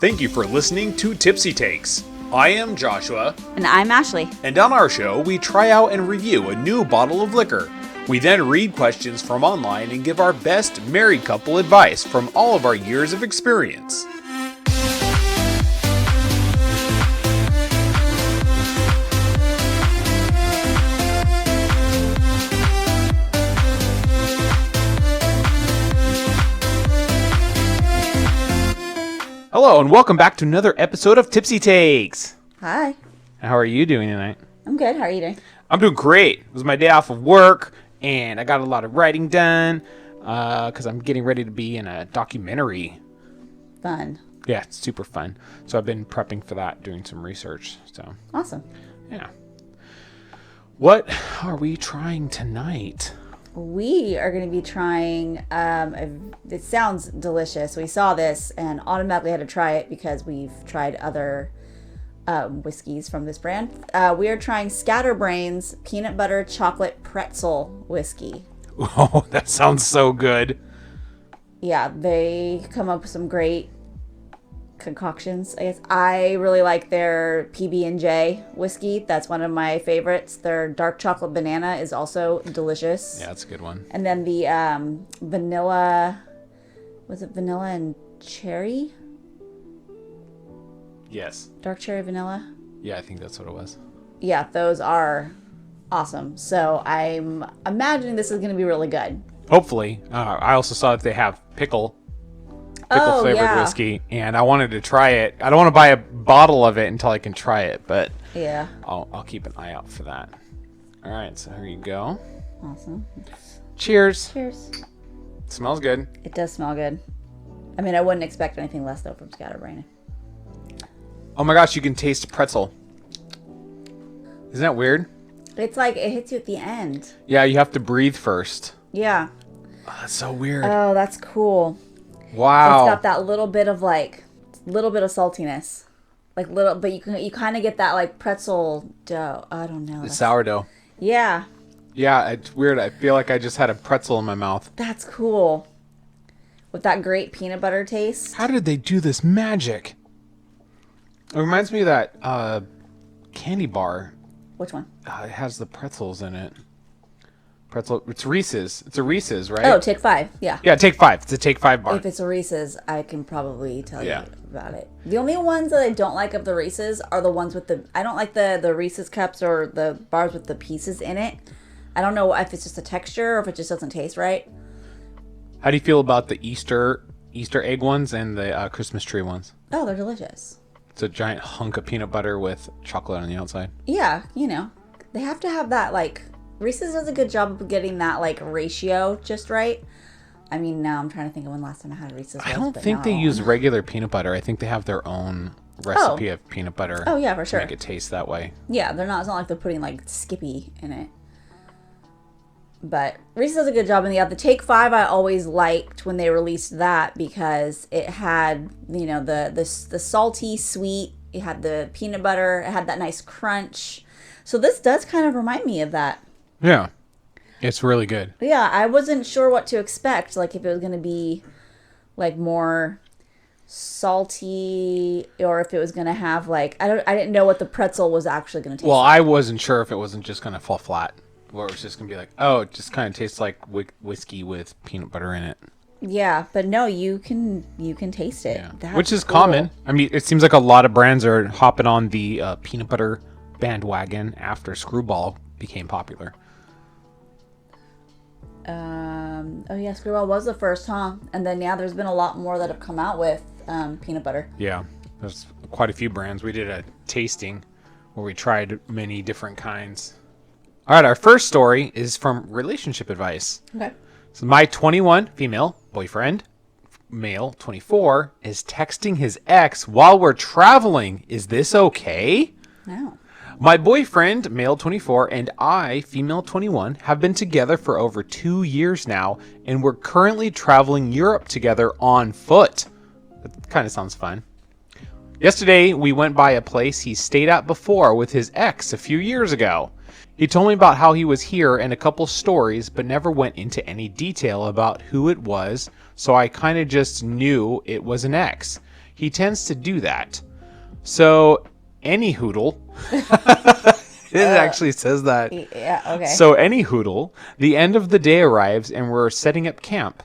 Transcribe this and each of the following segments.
Thank you for listening to Tipsy Takes. I am Joshua. And I'm Ashley. And on our show, we try out and review a new bottle of liquor. We then read questions from online and give our best married couple advice from all of our years of experience. Hello and welcome back to another episode of Tipsy Takes. Hi. How are you doing tonight? I'm good. How are you doing? I'm doing great. It was my day off of work and I got a lot of writing done because I'm getting ready to be in a documentary. Fun. Yeah, it's super fun. So I've been prepping for that, doing some research. So awesome. Yeah. What are we trying tonight? We are going to be trying, it sounds delicious. We saw this and automatically had to try it because we've tried other whiskeys from this brand. We are trying Scatterbrain's peanut butter chocolate pretzel whiskey. Oh, that sounds so good. Yeah, they come up with some great concoctions, I guess. I really like their PB&J whiskey. That's one of my favorites. Their dark chocolate banana is also delicious. Yeah, that's a good one. And then the vanilla, was it vanilla and cherry? Yes. Dark cherry vanilla? Yeah, I think that's what it was. Yeah, those are awesome. So I'm imagining this is going to be really good. Hopefully. I also saw that they have pickle flavored whiskey, and I wanted to try it. I don't want to buy a bottle of it until I can try it, but yeah, I'll keep an eye out for that. All right, so here you go. Awesome. Cheers. Cheers. It smells good. It does smell good. I mean, I wouldn't expect anything less though from Scatterbrain. Oh my gosh, you can taste pretzel. Isn't that weird? It's like it hits you at the end. Yeah, you have to breathe first. Yeah. Oh, that's so weird. Oh, that's cool. Wow. It's got that little bit of saltiness, but you kind of get that like pretzel dough. I don't know. It's sourdough. Yeah. Yeah, it's weird. I feel like I just had a pretzel in my mouth. That's cool. With that great peanut butter taste. How did they do this magic? It reminds me of that candy bar. Which one? It has the pretzels in it. Pretzel. It's Reese's. It's a Reese's, right? Oh, Take 5. Yeah. Yeah, Take 5. It's a Take 5 bar. If it's a Reese's, I can probably tell you about it. The only ones that I don't like of the Reese's are the ones with the... I don't like the Reese's cups or the bars with the pieces in it. I don't know if it's just a texture or if it just doesn't taste right. How do you feel about the Easter egg ones and the Christmas tree ones? Oh, they're delicious. It's a giant hunk of peanut butter with chocolate on the outside. Yeah, they have to have that, like... Reese's does a good job of getting that, like, ratio just right. I mean, now I'm trying to think of when last time I had Reese's. I don't think they use regular peanut butter. I think they have their own recipe of peanut butter. Oh, yeah, for sure. To make it taste that way. Yeah, it's not like they're putting, like, Skippy in it. But Reese's does a good job. And the Take 5 I always liked when they released that because it had, the salty, sweet. It had the peanut butter. It had that nice crunch. So this does kind of remind me of that. Yeah. It's really good. Yeah, I wasn't sure what to expect. Like, if it was going to be, like, more salty or if it was going to have, like... I didn't know what the pretzel was actually going to taste like. Well, I wasn't sure if it wasn't just going to fall flat. Or it was just going to be like, oh, it just kind of tastes like whiskey with peanut butter in it. Yeah, but no, you can taste it. Yeah. Which is common. I mean, it seems like a lot of brands are hopping on the peanut butter bandwagon after Screwball became popular. Oh yeah, Screwball was the first, huh? And then there's been a lot more that have come out with peanut butter. Yeah, there's quite a few brands. We did a tasting where we tried many different kinds. All right, our first story is from Relationship Advice. Okay. So my 21 female boyfriend male 24, is texting his ex while we're traveling. Is this okay? No. My boyfriend, male 24, and I, female 21, have been together for over 2 years now, and we're currently traveling Europe together on foot. That kind of sounds fun. Yesterday, we went by a place he stayed at before with his ex a few years ago. He told me about how he was here and a couple stories, but never went into any detail about who it was, so I kind of just knew it was an ex. He tends to do that. So, any hoodle... It actually says that. Yeah, okay. So any hoodle, the end of the day arrives and we're setting up camp.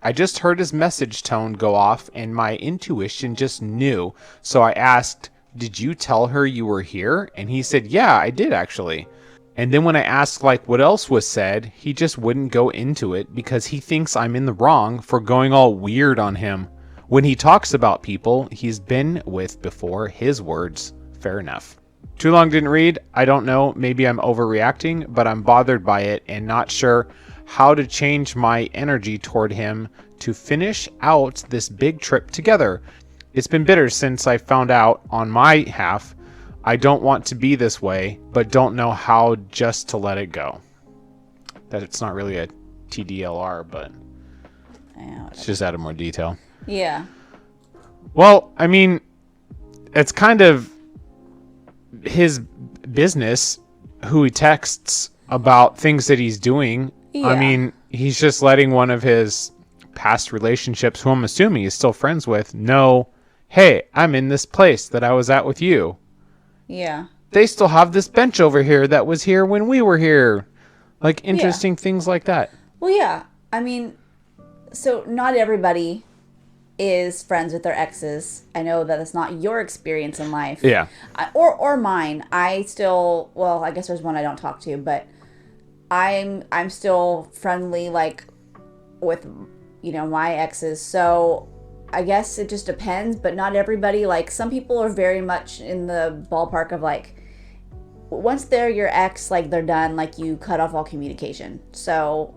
I just heard his message tone go off and my intuition just knew. So I asked, "Did you tell her you were here?" And he said, "Yeah, I did actually." And then when I asked like what else was said, he just wouldn't go into it because he thinks I'm in the wrong for going all weird on him. When he talks about people he's been with before, his words, fair enough. Too long didn't read. I don't know. Maybe I'm overreacting, but I'm bothered by it and not sure how to change my energy toward him to finish out this big trip together. It's been bitter since I found out on my half. I don't want to be this way, but don't know how just to let it go. That it's not really a TDLR, but it's just added more detail. Yeah. Well, I mean, it's kind of his business who he texts about things that he's doing. Yeah. I mean, he's just letting one of his past relationships, who I'm assuming he's still friends with, know, hey, I'm in this place that I was at with you. Yeah. They still have this bench over here that was here when we were here. Like, interesting things like that. Well, yeah. I mean, so not everybody is friends with their exes. I know that it's not your experience in life. Yeah. Or mine. I still, well, I guess there's one I don't talk to, but I'm still friendly, like, with, you know, my exes. So I guess it just depends, but not everybody. Like, some people are very much in the ballpark of, like, once they're your ex, like, they're done, like, you cut off all communication. So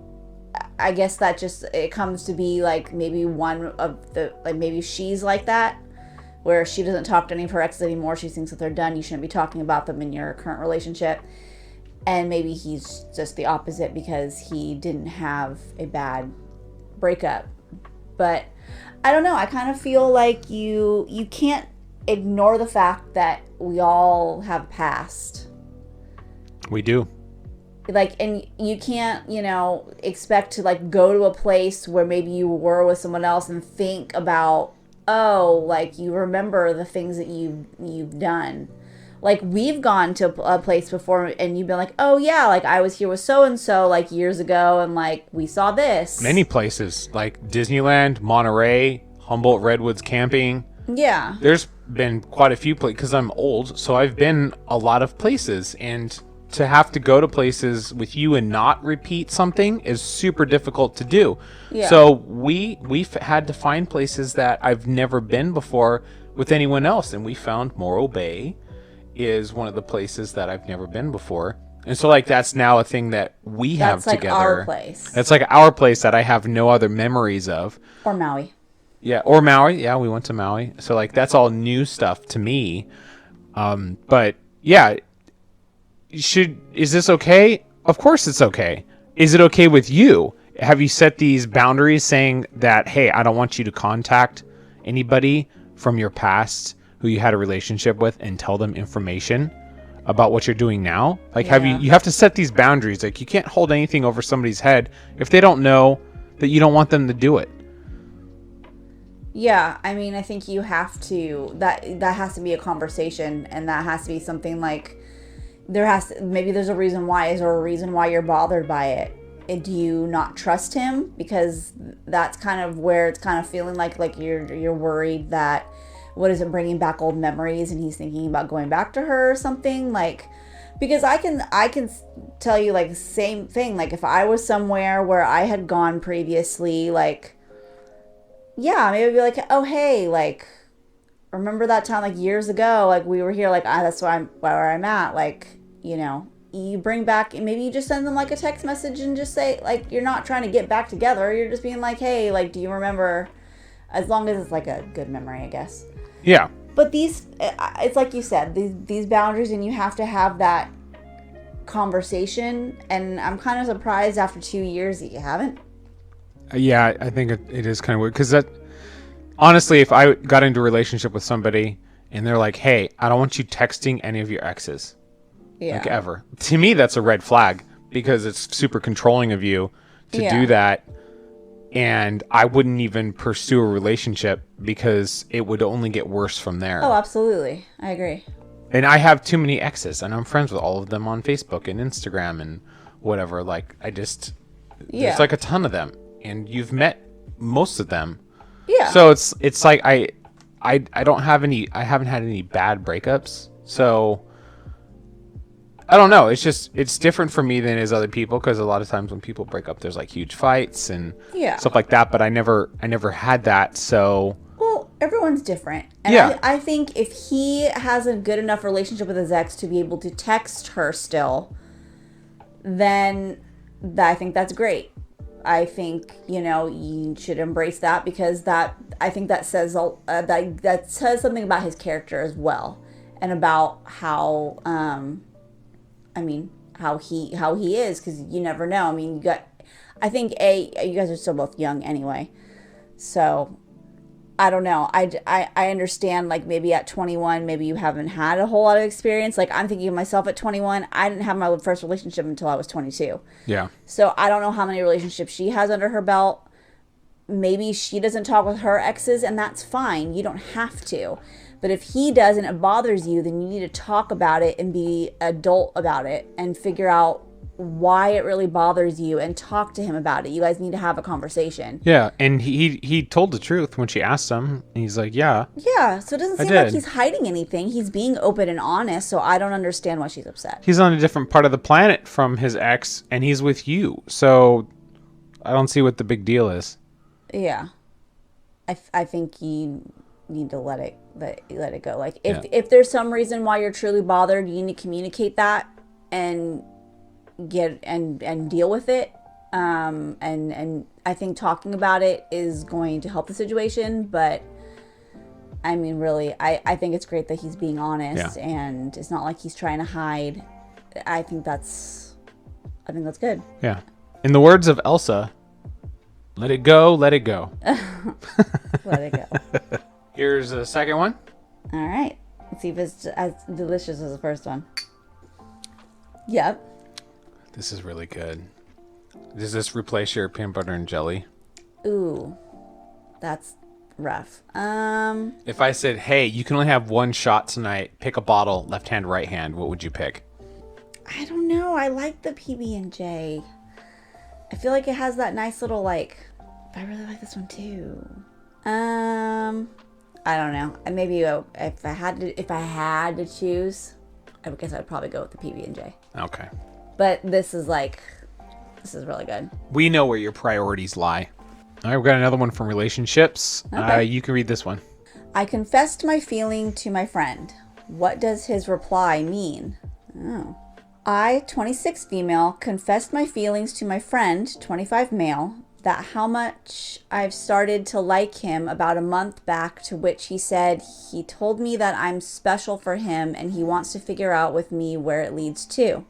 I guess that just, it comes to be, like, maybe one of the, like, maybe she's like that, where she doesn't talk to any of her exes anymore. She thinks that they're done. You shouldn't be talking about them in your current relationship. And maybe he's just the opposite because he didn't have a bad breakup. But I don't know. I kind of feel like you can't ignore the fact that we all have past. We do. Like, and you can't, you know, expect to, like, go to a place where maybe you were with someone else and think about, oh, like, you remember the things that you've done. Like, we've gone to a place before and you've been like, oh, yeah, like, I was here with so-and-so, like, years ago, and, like, we saw this. Many places, like Disneyland, Monterey, Humboldt Redwoods camping. Yeah. There's been quite a few places, because I'm old, so I've been a lot of places, and to have to go to places with you and not repeat something is super difficult to do. Yeah. So we've had to find places that I've never been before with anyone else, and we found Morro Bay is one of the places that I've never been before. And so, like, that's now a thing that we have like together. our place. That's like our place that I have no other memories of. Or Maui. Yeah, or Maui. Yeah, we went to Maui. So, like, that's all new stuff to me. But yeah, is this okay? Of course it's okay. Is it okay with you? Have you set these boundaries saying that, hey, I don't want you to contact anybody from your past who you had a relationship with and tell them information about what you're doing now? Like, you have to set these boundaries. Like, you can't hold anything over somebody's head if they don't know that you don't want them to do it. Yeah, I mean, I think you have to, that has to be a conversation, and that has to be something like, maybe there's a reason why. Is there a reason why you're bothered by it? And do you not trust him? Because that's kind of where it's kind of feeling like you're worried that, what is it, bringing back old memories, and he's thinking about going back to her or something. Like, because I can tell you, like, the same thing. Like, if I was somewhere where I had gone previously, like, yeah, maybe I'd be like, oh, hey, like, remember that time, like, years ago, like, we where here, like, that's where I'm at, like, you know, you bring back, maybe you just send them, like, a text message and just say, like, you're not trying to get back together, you're just being like, hey, like, do you remember as long as it's like a good memory, I guess. Yeah. But it's like you said, these boundaries, and you have to have that conversation. And I'm kind of surprised after 2 years that you haven't. Yeah, I think it is kind of weird because that, honestly, if I got into a relationship with somebody and they're like, "Hey, I don't want you texting any of your exes, like ever," to me that's a red flag because it's super controlling of you to do that, and I wouldn't even pursue a relationship because it would only get worse from there. Oh, absolutely, I agree. And I have too many exes, and I'm friends with all of them on Facebook and Instagram and whatever. Like, there's like a ton of them. And you've met most of them. Yeah. So it's like I haven't had any bad breakups. So I don't know. It's different for me than it is other people because a lot of times when people break up, there's like huge fights and stuff like that. But I never had that. So well, everyone's different. And I think if he has a good enough relationship with his ex to be able to text her still, then I think that's great. I think, you should embrace that because I think that says that says something about his character as well, and about how how he is, because you never know. I mean, I think you guys are still both young anyway, so I don't know. I understand, like, maybe at 21, maybe you haven't had a whole lot of experience. Like, I'm thinking of myself at 21. I didn't have my first relationship until I was 22. Yeah. So I don't know how many relationships she has under her belt. Maybe she doesn't talk with her exes, and that's fine. You don't have to. But if he does and it bothers you, then you need to talk about it and be adult about it and figure out why it really bothers you and talk to him about it. You guys need to have a conversation. Yeah, and he told the truth when she asked him. And he's like, yeah. Yeah, so it doesn't seem like he's hiding anything. He's being open and honest, so I don't understand why she's upset. He's on a different part of the planet from his ex, and he's with you. So I don't see what the big deal is. Yeah. I think you need to let it go. Like, if there's some reason why you're truly bothered, you need to communicate that and deal with it, and I think talking about it is going to help the situation. But I mean, really, I think it's great that he's being honest, and it's not like he's trying to hide. I think that's good. Yeah. In the words of Elsa, let it go, let it go. Let it go. Here's the second one. All right, let's see if it's as delicious as the first one. Yep. This is really good. Does this replace your peanut butter and jelly? Ooh, that's rough. If I said, hey, you can only have one shot tonight, pick a bottle, left hand, right hand, what would you pick? I don't know. I like the PB&J. I feel like it has that nice little, like, I really like this one too. I don't know. Maybe if I had to choose, I guess I'd probably go with the PB&J. Okay. But this is really good. We know where your priorities lie. All right, we've got another one from relationships. Okay. You can read this one. I confessed my feeling to my friend. What does his reply mean? Oh. I, 26 female, confessed my feelings to my friend, 25 male, that how much I've started to like him about a month back, to which he said he told me that I'm special for him and he wants to figure out with me where it leads to.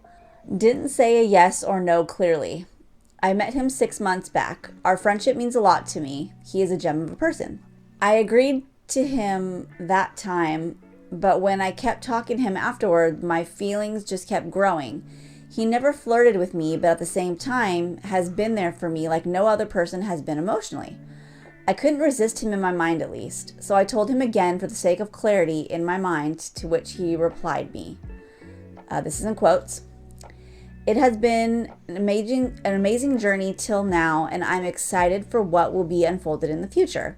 Didn't say a yes or no clearly. I met him 6 months back. Our friendship means a lot to me. He is a gem of a person. I agreed to him that time, but when I kept talking to him afterward, my feelings just kept growing. He never flirted with me, but at the same time has been there for me like no other person has been emotionally. I couldn't resist him in my mind, at least, so I told him again for the sake of clarity in my mind, to which he replied me. This is in quotes. It has been an amazing journey till now, and I'm excited for what will be unfolded in the future.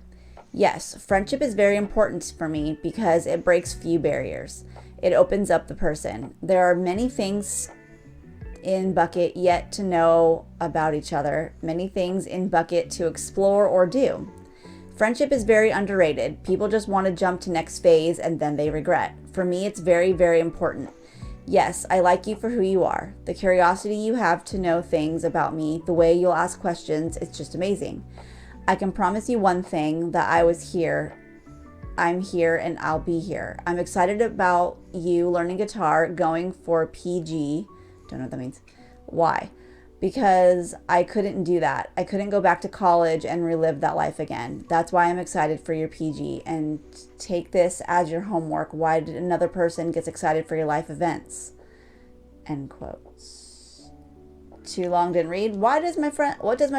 Yes, friendship is very important for me because it breaks few barriers. It opens up the person. There are many things in bucket yet to know about each other, many things in bucket to explore or do. Friendship is very underrated. People just want to jump to next phase and then they regret. For me, it's very, very important. Yes, I like you for who you are. The curiosity you have to know things about me, the way you'll ask questions, it's just amazing. I can promise you one thing, that I was here. I'm here and I'll be here. I'm excited about you learning guitar, going for PG. Don't know what that means. Why? Because I couldn't do that. I couldn't go back to college and relive that life again. That's why I'm excited for your PG. And take this as your homework. Why did another person get excited for your life events? End quotes. Too long, didn't read. What does my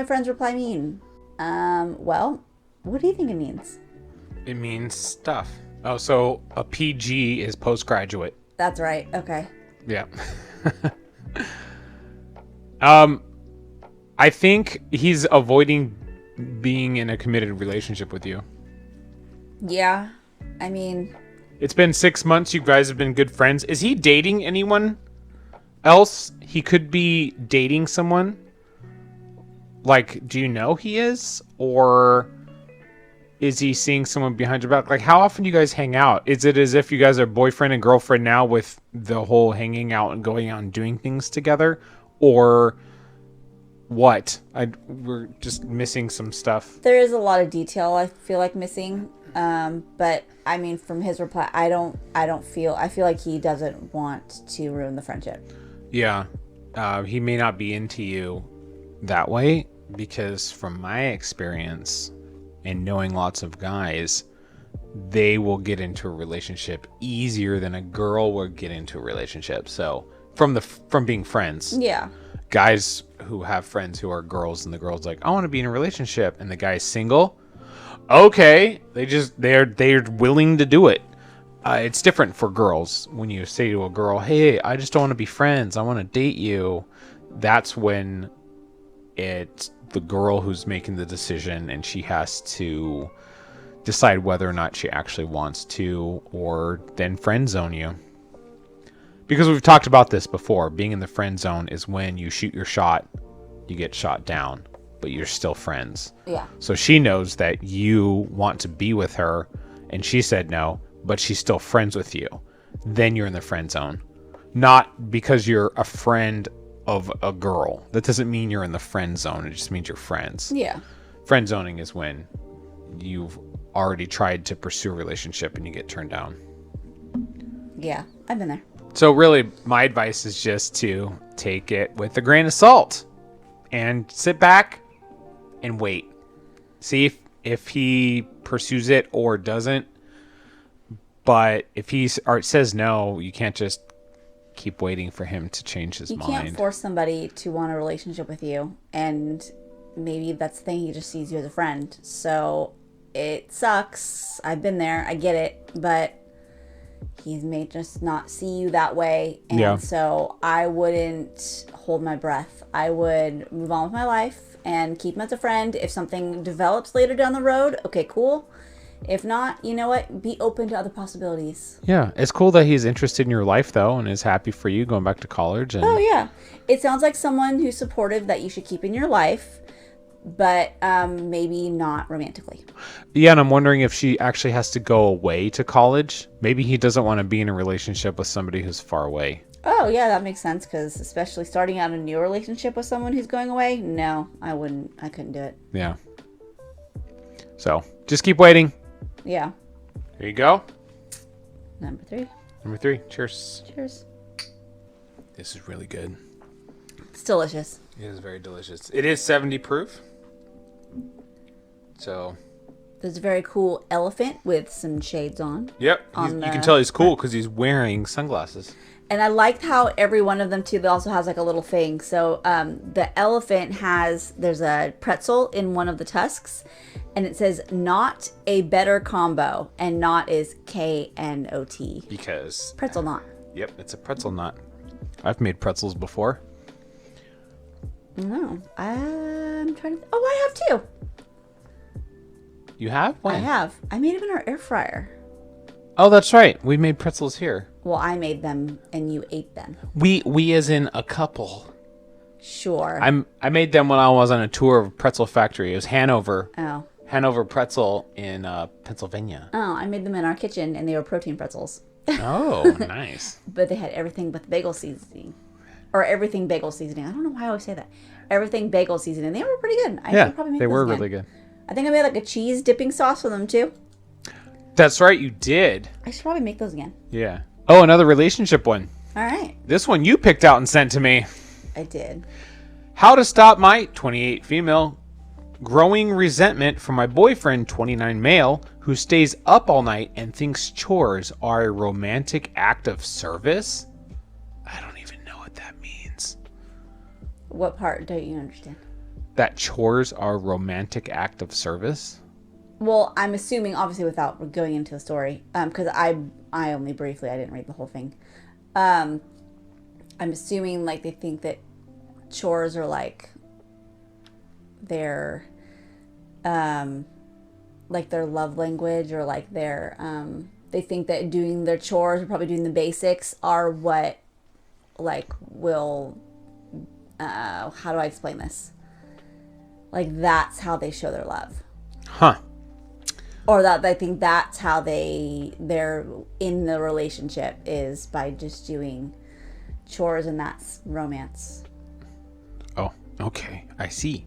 friend's reply mean? Well, what do you think it means? It means stuff. Oh, so a PG is postgraduate. That's right. Okay. Yeah. I think he's avoiding being in a committed relationship with you. Yeah. I mean, It's been 6 months. You guys have been good friends. Is he dating anyone else? He could be dating someone. Like, do you know he is? Or is he seeing someone behind your back? Like, how often do you guys hang out? Is it as if you guys are boyfriend and girlfriend now with the whole hanging out and going out and doing things together? Or what? We're just missing some stuff. there is a lot of detail I feel like missing. But I mean, from his reply, I feel like he doesn't want to ruin the friendship. Yeah. He may not be into you that way, because from my experience and knowing lots of guys, they will get into a relationship easier than a girl would get into a relationship. So from being friends, Yeah. guys who have friends who are girls, and the girl's like, I want to be in a relationship, and the guy's single. Okay, they're willing to do it. It's different for girls. When you say to a girl, hey, I just don't want to be friends, I want to date you, that's when it's the girl who's making the decision, and she has to decide whether or not she actually wants to, or then friend zone you. Because we've talked about this before. Being in the friend zone is when you shoot your shot, you get shot down, but you're still friends. Yeah. So she knows that you want to be with her, and she said no, but she's still friends with you. Then you're in the friend zone. Not because you're a friend of a girl. That doesn't mean you're in the friend zone. It just means you're friends. Yeah. Friend zoning is when you've already tried to pursue a relationship and you get turned down. Yeah. I've been there. So really, my advice is just to take it with a grain of salt and sit back and wait. See if he pursues it or doesn't. But if he says no, you can't just keep waiting for him to change his mind. You can't force somebody to want a relationship with you, and maybe that's the thing, he just sees you as a friend. So it sucks. I've been there. I get it. But he may just not see you that way. And Yeah. so I wouldn't hold my breath. I would move on with my life and keep him as a friend. If something develops later down the road, okay, cool. If not, you know what? Be open to other possibilities. Yeah, it's cool that he's interested in your life, though, and is happy for you going back to college. And Oh, yeah. It sounds like someone who's supportive that you should keep in your life, but maybe not romantically. yeah, and I'm wondering if she actually has to go away to college. Maybe he doesn't want to be in a relationship with somebody who's far away. Oh, yeah, that makes sense, because especially starting out a new relationship with someone who's going away, no, I couldn't do it. Yeah. So, just keep waiting. Yeah. There you go. Number 3. Number 3. Cheers. Cheers. This is really good. It's delicious. It is very delicious. It is 70 proof. So, There's a very cool elephant with some shades on. yep. On You can the tell he's cool because he's wearing sunglasses. And I liked how every one of them, too, they also has like a little thing. So the elephant there's a pretzel in one of the tusks. And it says, not a better combo. And not is K-N-O-T. Because, Pretzel knot. yep, it's a pretzel knot. I've made pretzels before. No. I'm trying to... Oh, I have too. You have? When? I have. I made them in our air fryer. Oh, that's right. We made pretzels here. Well, I made them and you ate them. We as in a couple. Sure. I made them when I was on a tour of Pretzel Factory. It was Hanover Pretzel in Pennsylvania. Oh, I made them in our kitchen and they were protein pretzels. Oh, nice. But they had everything but the bagel seasoning. Or everything bagel seasoning. I don't know why I always say that. Everything bagel seasoning. They were pretty good. I should probably make they those were again. really good. I think I made like a cheese dipping sauce for them too. That's right, you did. I should probably make those again. Yeah. Oh, another relationship one. All right. This one you picked out and sent to me. I did. How to stop my 28 female growing resentment from my boyfriend 29 male who stays up all night and thinks chores are a romantic act of service. I don't even know what that means. What part don't you understand? That chores are a romantic act of service? Well, I'm assuming, obviously, without going into the story, because I only briefly, I didn't read the whole thing. I'm assuming like they think that chores are like their love language, or like their they think that doing their chores, or probably doing the basics, are what like will how do I explain this? Like that's how they show their love. Huh. Or that I think that's how they're in the relationship, is by just doing chores, and that's romance. Oh, okay. I see.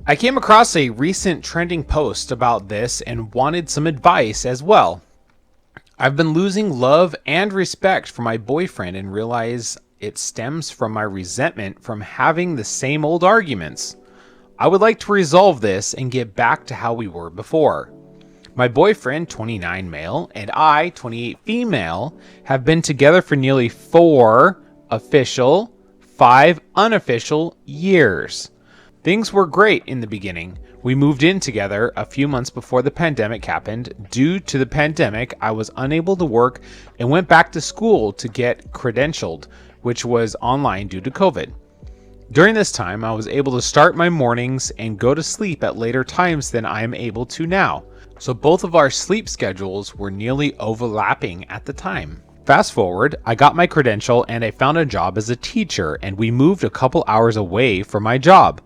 I came across a recent trending post about this and wanted some advice as well. I've been losing love and respect for my boyfriend and realize it stems from my resentment from having the same old arguments. I would like to resolve this and get back to how we were before. My boyfriend, 29 male, and I, 28 female, have been together for nearly 4 official, 5 unofficial years. Things were great in the beginning. We moved in together a few months before the pandemic happened. Due to the pandemic, I was unable to work and went back to school to get credentialed, which was online due to COVID. During this time, I was able to start my mornings and go to sleep at later times than I am able to now. So both of our sleep schedules were nearly overlapping at the time. Fast forward, I got my credential and I found a job as a teacher, and we moved a couple hours away from my job.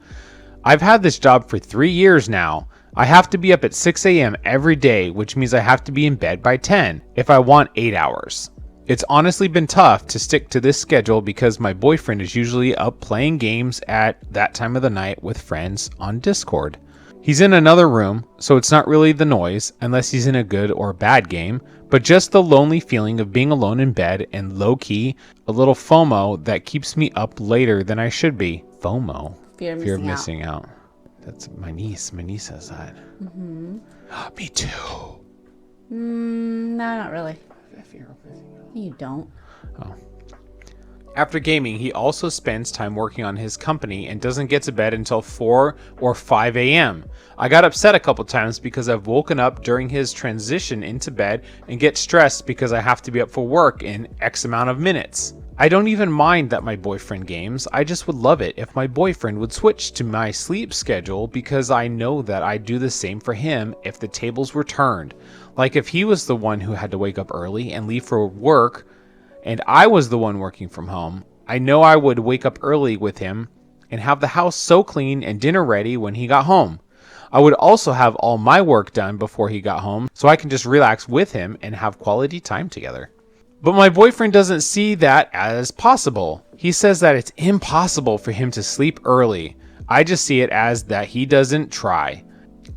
I've had this job for 3 years now. I have to be up at 6 a.m. every day, which means I have to be in bed by 10 if I want 8 hours. It's honestly been tough to stick to this schedule because my boyfriend is usually up playing games at that time of the night with friends on Discord. He's in another room, so it's not really the noise, unless he's in a good or bad game, but just the lonely feeling of being alone in bed and low-key, a little FOMO that keeps me up later than I should be. FOMO. Fear of missing out. That's my niece. My niece says that. Mm-hmm. Me too. No, not really. Fear of missing out. You don't. Oh. After gaming, he also spends time working on his company and doesn't get to bed until 4 or 5 a.m. I got upset a couple times because I've woken up during his transition into bed and get stressed because I have to be up for work in X amount of minutes. I don't even mind that my boyfriend games. I just would love it if my boyfriend would switch to my sleep schedule, because I know that I'd do the same for him if the tables were turned. Like if he was the one who had to wake up early and leave for work, and I was the one working from home, I know I would wake up early with him and have the house so clean and dinner ready when he got home. I would also have all my work done before he got home so I can just relax with him and have quality time together. But my boyfriend doesn't see that as possible. He says that it's impossible for him to sleep early. I just see it as that he doesn't try.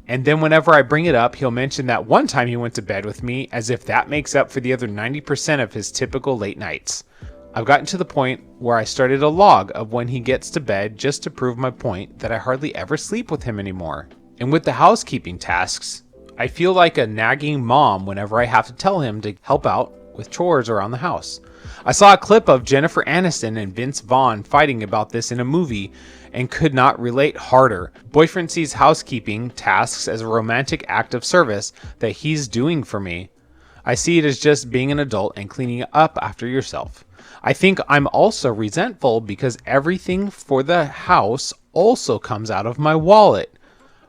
And then whenever I bring it up, he'll mention that one time he went to bed with me, as if that makes up for the other 90% of his typical late nights. I've gotten to the point where I started a log of when he gets to bed just to prove my point that I hardly ever sleep with him anymore. And with the housekeeping tasks, I feel like a nagging mom whenever I have to tell him to help out with chores around the house. I saw a clip of Jennifer Aniston and Vince Vaughn fighting about this in a movie and could not relate harder. Boyfriend sees housekeeping tasks as a romantic act of service that he's doing for me. I see it as just being an adult and cleaning up after yourself. I think I'm also resentful because everything for the house also comes out of my wallet.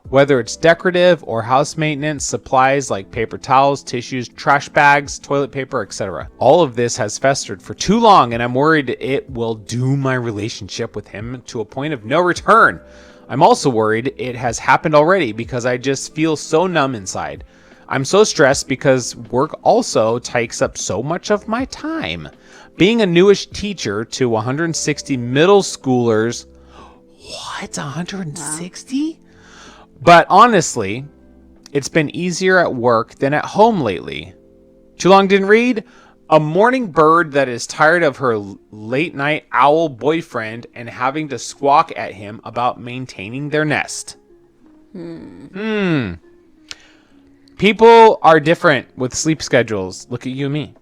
Whether it's decorative or house maintenance supplies like paper towels, tissues, trash bags, toilet paper, etc. All of this has festered for too long, and I'm worried it will doom my relationship with him to a point of no return. I'm also worried it has happened already because I just feel so numb inside. I'm so stressed because work also takes up so much of my time. Being a newish teacher to 160 middle schoolers. What? 160? Wow. But honestly, it's been easier at work than at home lately. Too long didn't read? A morning bird that is tired of her late night owl boyfriend and having to squawk at him about maintaining their nest. People are different with sleep schedules. Look at you and me.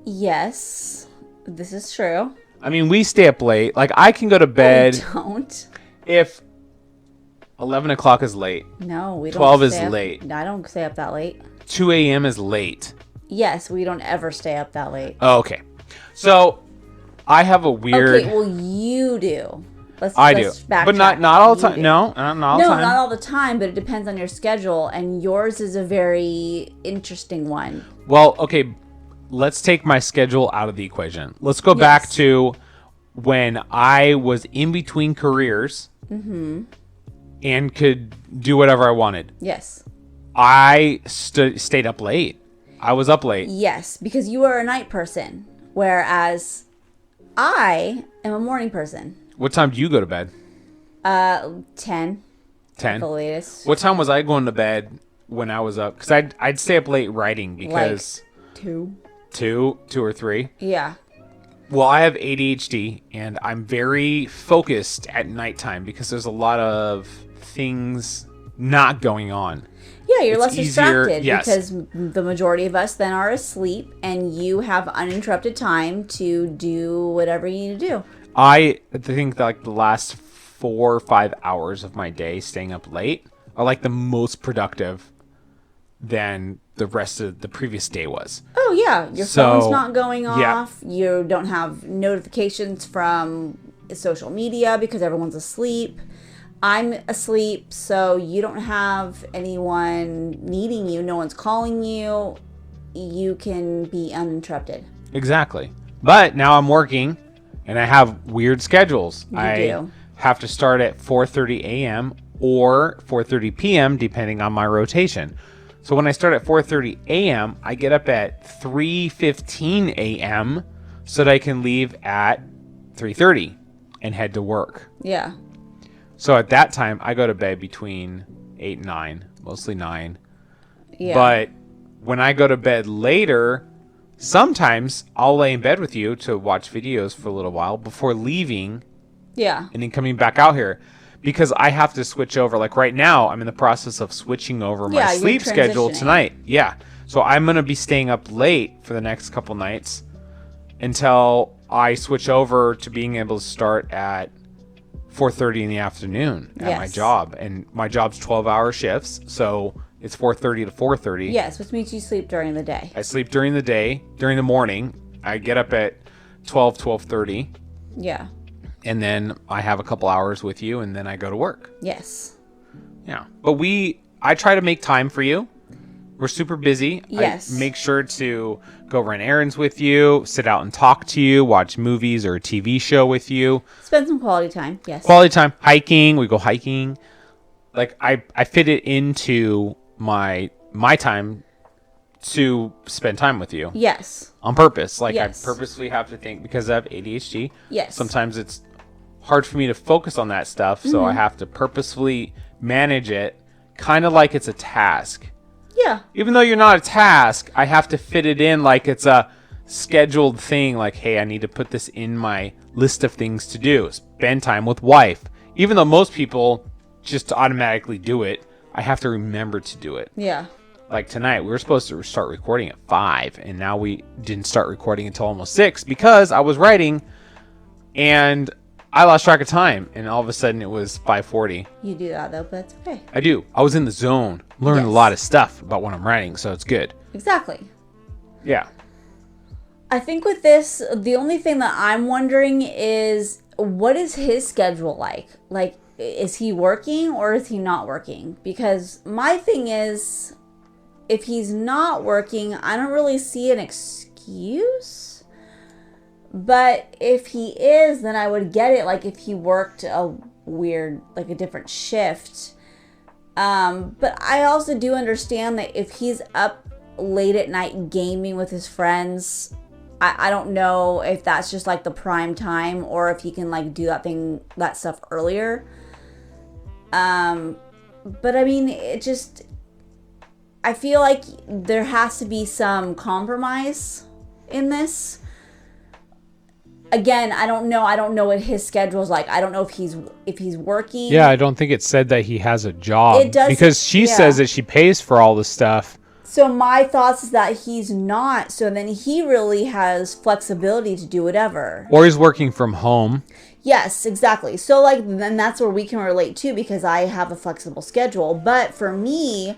Yes, this is true. I mean, we stay up late. Like, I can go to bed. We don't. If 11 o'clock is late. No, we don't. 12 is late. I don't stay up that late. 2 a.m. is late. Yes, we don't ever stay up that late. Oh, okay. So, I have a weird... Okay, well, you do. Let's backtrack. But not all the time. No, not all the time. No, not all the time, but it depends on your schedule, and yours is a very interesting one. Well, okay, let's take my schedule out of the equation. Let's go back to when I was in between careers and could do whatever I wanted. Yes. I stayed up late. I was up late. Yes, because you are a night person, whereas I am a morning person. What time do you go to bed? 10. 10? At the latest. What time was I going to bed when I was up? Because I'd stay up late writing because... Like 2. 2 or 3? Yeah. Well, I have ADHD, and I'm very focused at nighttime because there's a lot of things not going on. Yeah, you're less distracted yes. because the majority of us then are asleep, and you have uninterrupted time to do whatever you need to do. I think that, like, the last 4 or 5 hours of my day staying up late are like the most productive than the rest of the previous day was. Oh yeah, your phone's not going off. Yeah. You don't have notifications from social media because everyone's asleep. I'm asleep, so you don't have anyone needing you. No one's calling you. You can be uninterrupted. Exactly. But now I'm working, and I have weird schedules. You do. Have to start at 4:30 a.m. or 4:30 p.m. depending on my rotation. So when I start at 4:30 a.m., I get up at 3:15 a.m. so that I can leave at 3:30 and head to work. Yeah. So at that time, I go to bed between 8 and 9, mostly 9. Yeah. But when I go to bed later, sometimes I'll lay in bed with you to watch videos for a little while before leaving. Yeah. And then coming back out here. Because I have to switch over. Like right now, I'm in the process of switching over my sleep schedule tonight. Yeah. So I'm going to be staying up late for the next couple nights until I switch over to being able to start at 4:30 in the afternoon at my job. And my job's 12-hour shifts. So it's 4:30 to 4:30. Yes, which means you sleep during the day. I sleep during the day, during the morning. I get up at 12:30. Yeah. And then I have a couple hours with you, and then I go to work. Yes. Yeah. But I try to make time for you. We're super busy. Yes. I make sure to go run errands with you, sit out and talk to you, watch movies or a TV show with you. Spend some quality time, yes. Quality time. Hiking. We go hiking. Like, I fit it into my time to spend time with you. Yes. On purpose. Like, yes. I purposely have to think, because I have ADHD. Yes. Sometimes it's hard for me to focus on that stuff, so I have to purposefully manage it, kind of like it's a task. Yeah. Even though you're not a task, I have to fit it in like it's a scheduled thing. Like, hey, I need to put this in my list of things to do. Spend time with wife. Even though most people just automatically do it, I have to remember to do it. Yeah. Like tonight, we were supposed to start recording at 5, and now we didn't start recording until almost 6 because I was writing, and I lost track of time, and all of a sudden it was 5:40. You do that, though, but that's okay. I do. I was in the zone, learning a lot of stuff about what I'm writing, so it's good. Exactly. Yeah. I think with this, the only thing that I'm wondering is, what is his schedule like? Like, is he working or is he not working? Because my thing is, if he's not working, I don't really see an excuse. But if he is, then I would get it. Like, if he worked a weird, like a different shift. But I also do understand that if he's up late at night gaming with his friends, I don't know if that's just like the prime time or if he can like do that stuff earlier. But I mean, I feel like there has to be some compromise in this. Again, I don't know. I don't know what his schedule's like. I don't know if he's working. Yeah, I don't think it said that he has a job. It does, because she says that she pays for all the stuff. So my thoughts is that he's not. So then he really has flexibility to do whatever. Or he's working from home. Yes, exactly. So like then that's where we can relate too, because I have a flexible schedule. But for me,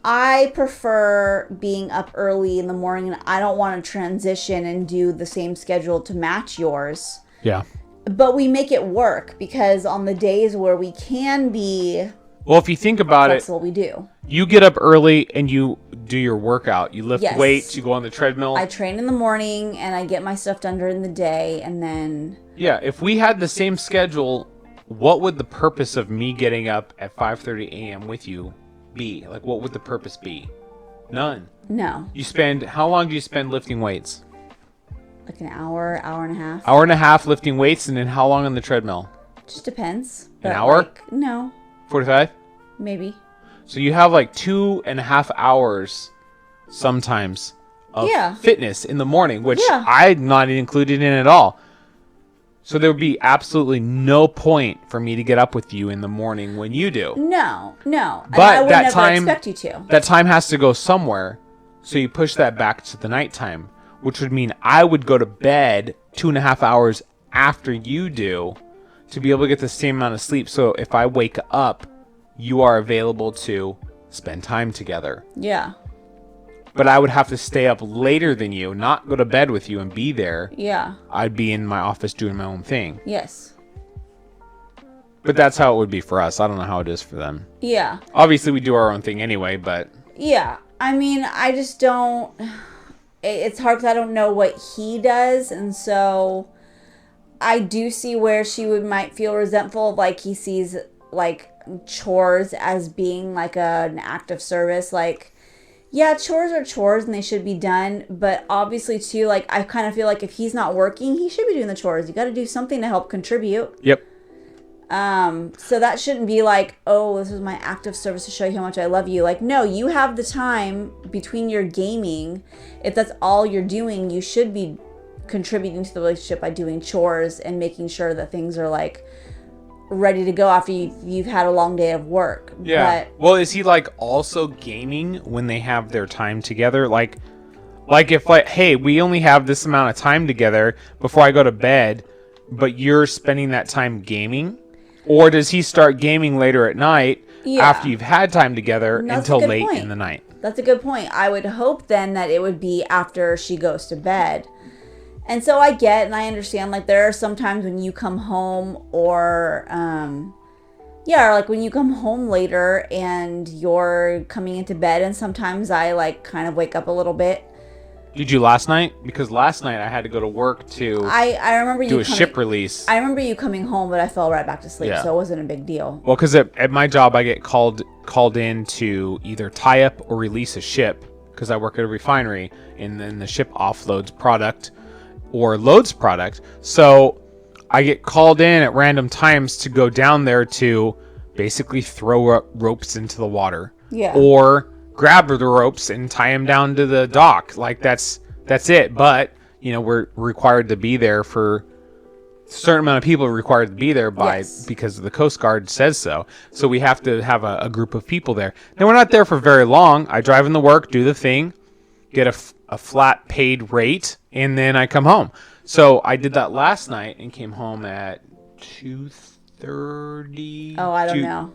I prefer being up early in the morning, and I don't want to transition and do the same schedule to match yours. Yeah. But we make it work, because on the days where we can be well, if you think about flexible, we do. You get up early and you do your workout. You lift weights, you go on the treadmill. I train in the morning and I get my stuff done during the day, and then... Yeah, if we had the same schedule, what would the purpose of me getting up at 5:30 a.m. with you be? Like, what would the purpose be? None. No. How long do you spend lifting weights? Like an hour, hour and a half. Hour and a half lifting weights, and then how long on the treadmill? Just depends. An hour? No. 45? Maybe. So you have like 2.5 hours sometimes of fitness in the morning, which I'm not included in at all. So there would be absolutely no point for me to get up with you in the morning when you do. No. But I would never expect you to. That time has to go somewhere. So you push that back to the nighttime, which would mean I would go to bed 2.5 hours after you do to be able to get the same amount of sleep. So if I wake up, you are available to spend time together. Yeah. But I would have to stay up later than you, not go to bed with you and be there. Yeah. I'd be in my office doing my own thing. Yes. But that's how it would be for us. I don't know how it is for them. Yeah. Obviously, we do our own thing anyway, but... Yeah. I mean, I just don't... It's hard because I don't know what he does, and so... I do see where she might feel resentful of, like, he sees, like, chores as being, like, an act of service, like... Yeah, chores are chores and they should be done, but obviously too, like, I kind of feel like if he's not working, he should be doing the chores. You got to do something to help contribute. Yep. So that shouldn't be like, oh, this is my act of service to show you how much I love you. Like, no, you have the time between your gaming. If that's all you're doing, you should be contributing to the relationship by doing chores and making sure that things are, like, ready to go after you've had a long day of work. Yeah. But, well, is he like also gaming when they have their time together? Like if like, hey, we only have this amount of time together before I go to bed, but you're spending that time gaming? Or does he start gaming later at night after you've had time together until late in the night? That's a good point. I would hope then that it would be after she goes to bed. And so I get and I understand, like, there are some times when you come home or like when you come home later and you're coming into bed, and sometimes I, like, kind of wake up a little bit. Did you last night? Because last night I had to go to work to I remember do a ship release. I remember you coming home, but I fell right back to sleep, so it wasn't a big deal. Well, because at my job I get called in to either tie up or release a ship, because I work at a refinery, and then the ship offloads product or loads product. So I get called in at random times to go down there to basically throw ropes into the water. Yeah. Or grab the ropes and tie them down to the dock. Like, that's it. But, you know, we're required to be there for a certain amount of people are required to be there because the Coast Guard says so. So we have to have a group of people there. Now, we're not there for very long. I drive in the work, do the thing, get a flat paid rate, and then I come home. So I did that last night and came home at 2:30. Oh, I don't know.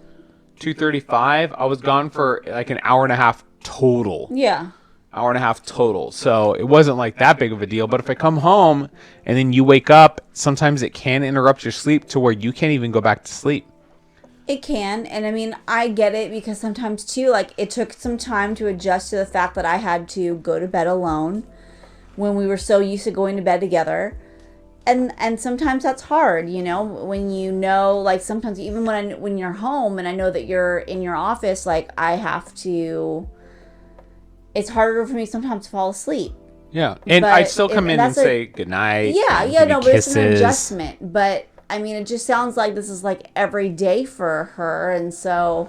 2:35. I was gone for like an hour and a half total. Yeah. Hour and a half total. So it wasn't like that big of a deal. But if I come home and then you wake up, sometimes it can interrupt your sleep to where you can't even go back to sleep. It can. And I mean, I get it, because sometimes too, like, it took some time to adjust to the fact that I had to go to bed alone when we were so used to going to bed together. And sometimes that's hard, you know, when you know, like, sometimes even when you're home and I know that you're in your office, like, it's harder for me sometimes to fall asleep. Yeah. And I still come in and say goodnight. Yeah, no, but it's an adjustment. But I mean, it just sounds like this is like every day for her. And so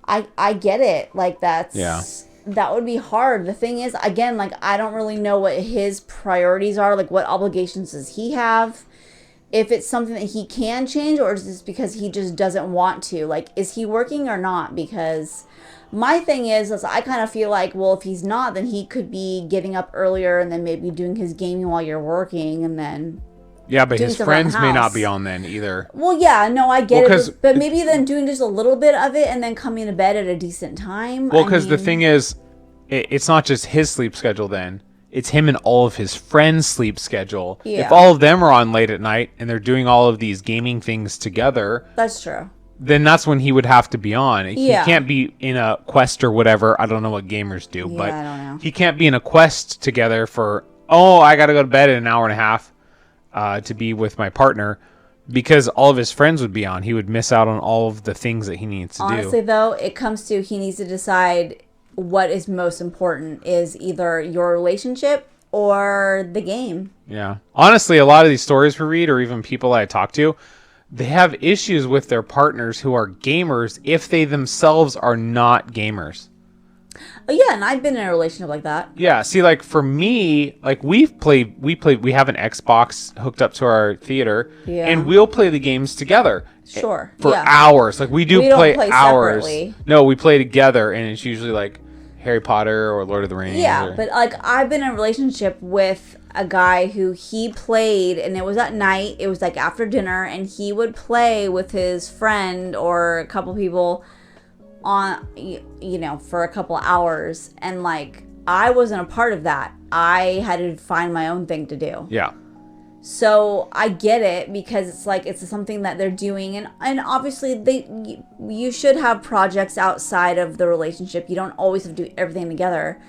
I get it. Like Yeah. that would be hard. The thing is, again, like I don't really know what his priorities are. Like what obligations does he have? If it's something that he can change, or is this because he just doesn't want to? Like, is he working or not? Because my thing is I kind of feel like, well, if he's not, then he could be getting up earlier and then maybe doing his gaming while you're working and then Yeah, but doing his stuff around the friends may not house. be on then either. Well, yeah, no, I get Well, it, 'cause but maybe then doing just a little bit of it and then coming to bed at a decent time. Well, I because the mean, thing is, it's not just his sleep schedule then. It's him and all of his friends' sleep schedule. Yeah. If all of them are on late at night and they're doing all of these gaming things together, that's true. then that's when he would have to be on. Yeah. He can't be in a quest or whatever. I don't know what gamers do, Yeah, but I don't know. he can't be in a quest together for, oh, I got to go to bed in an hour and a half to be with my partner, because all of his friends would be on. He would miss out on all of the things that he needs to Honestly, do. though, it comes to he needs to decide what is most important is either your relationship or the game. Yeah. Honestly, a lot of these stories we read, or even people I talk to, they have issues with their partners who are gamers if they themselves are not gamers. Oh, yeah, and I've been in a relationship like that. Yeah, see, like for me, like we have an Xbox hooked up to our theater, Yeah. and we'll play the games together. Sure. For yeah. hours. Like we don't play play hours. separately. No, we play together, and it's usually like Harry Potter or Lord of the Rings. Yeah, or- but like I've been in a relationship with a guy who he played, and it was at night. It was like after dinner, and he would play with his friend or a couple people on, for a couple hours, and like I wasn't a part of that. I had to find my own thing to do. Yeah. So I get it, because it's like it's something that they're doing, and obviously you should have projects outside of the relationship. You don't always have to do everything together.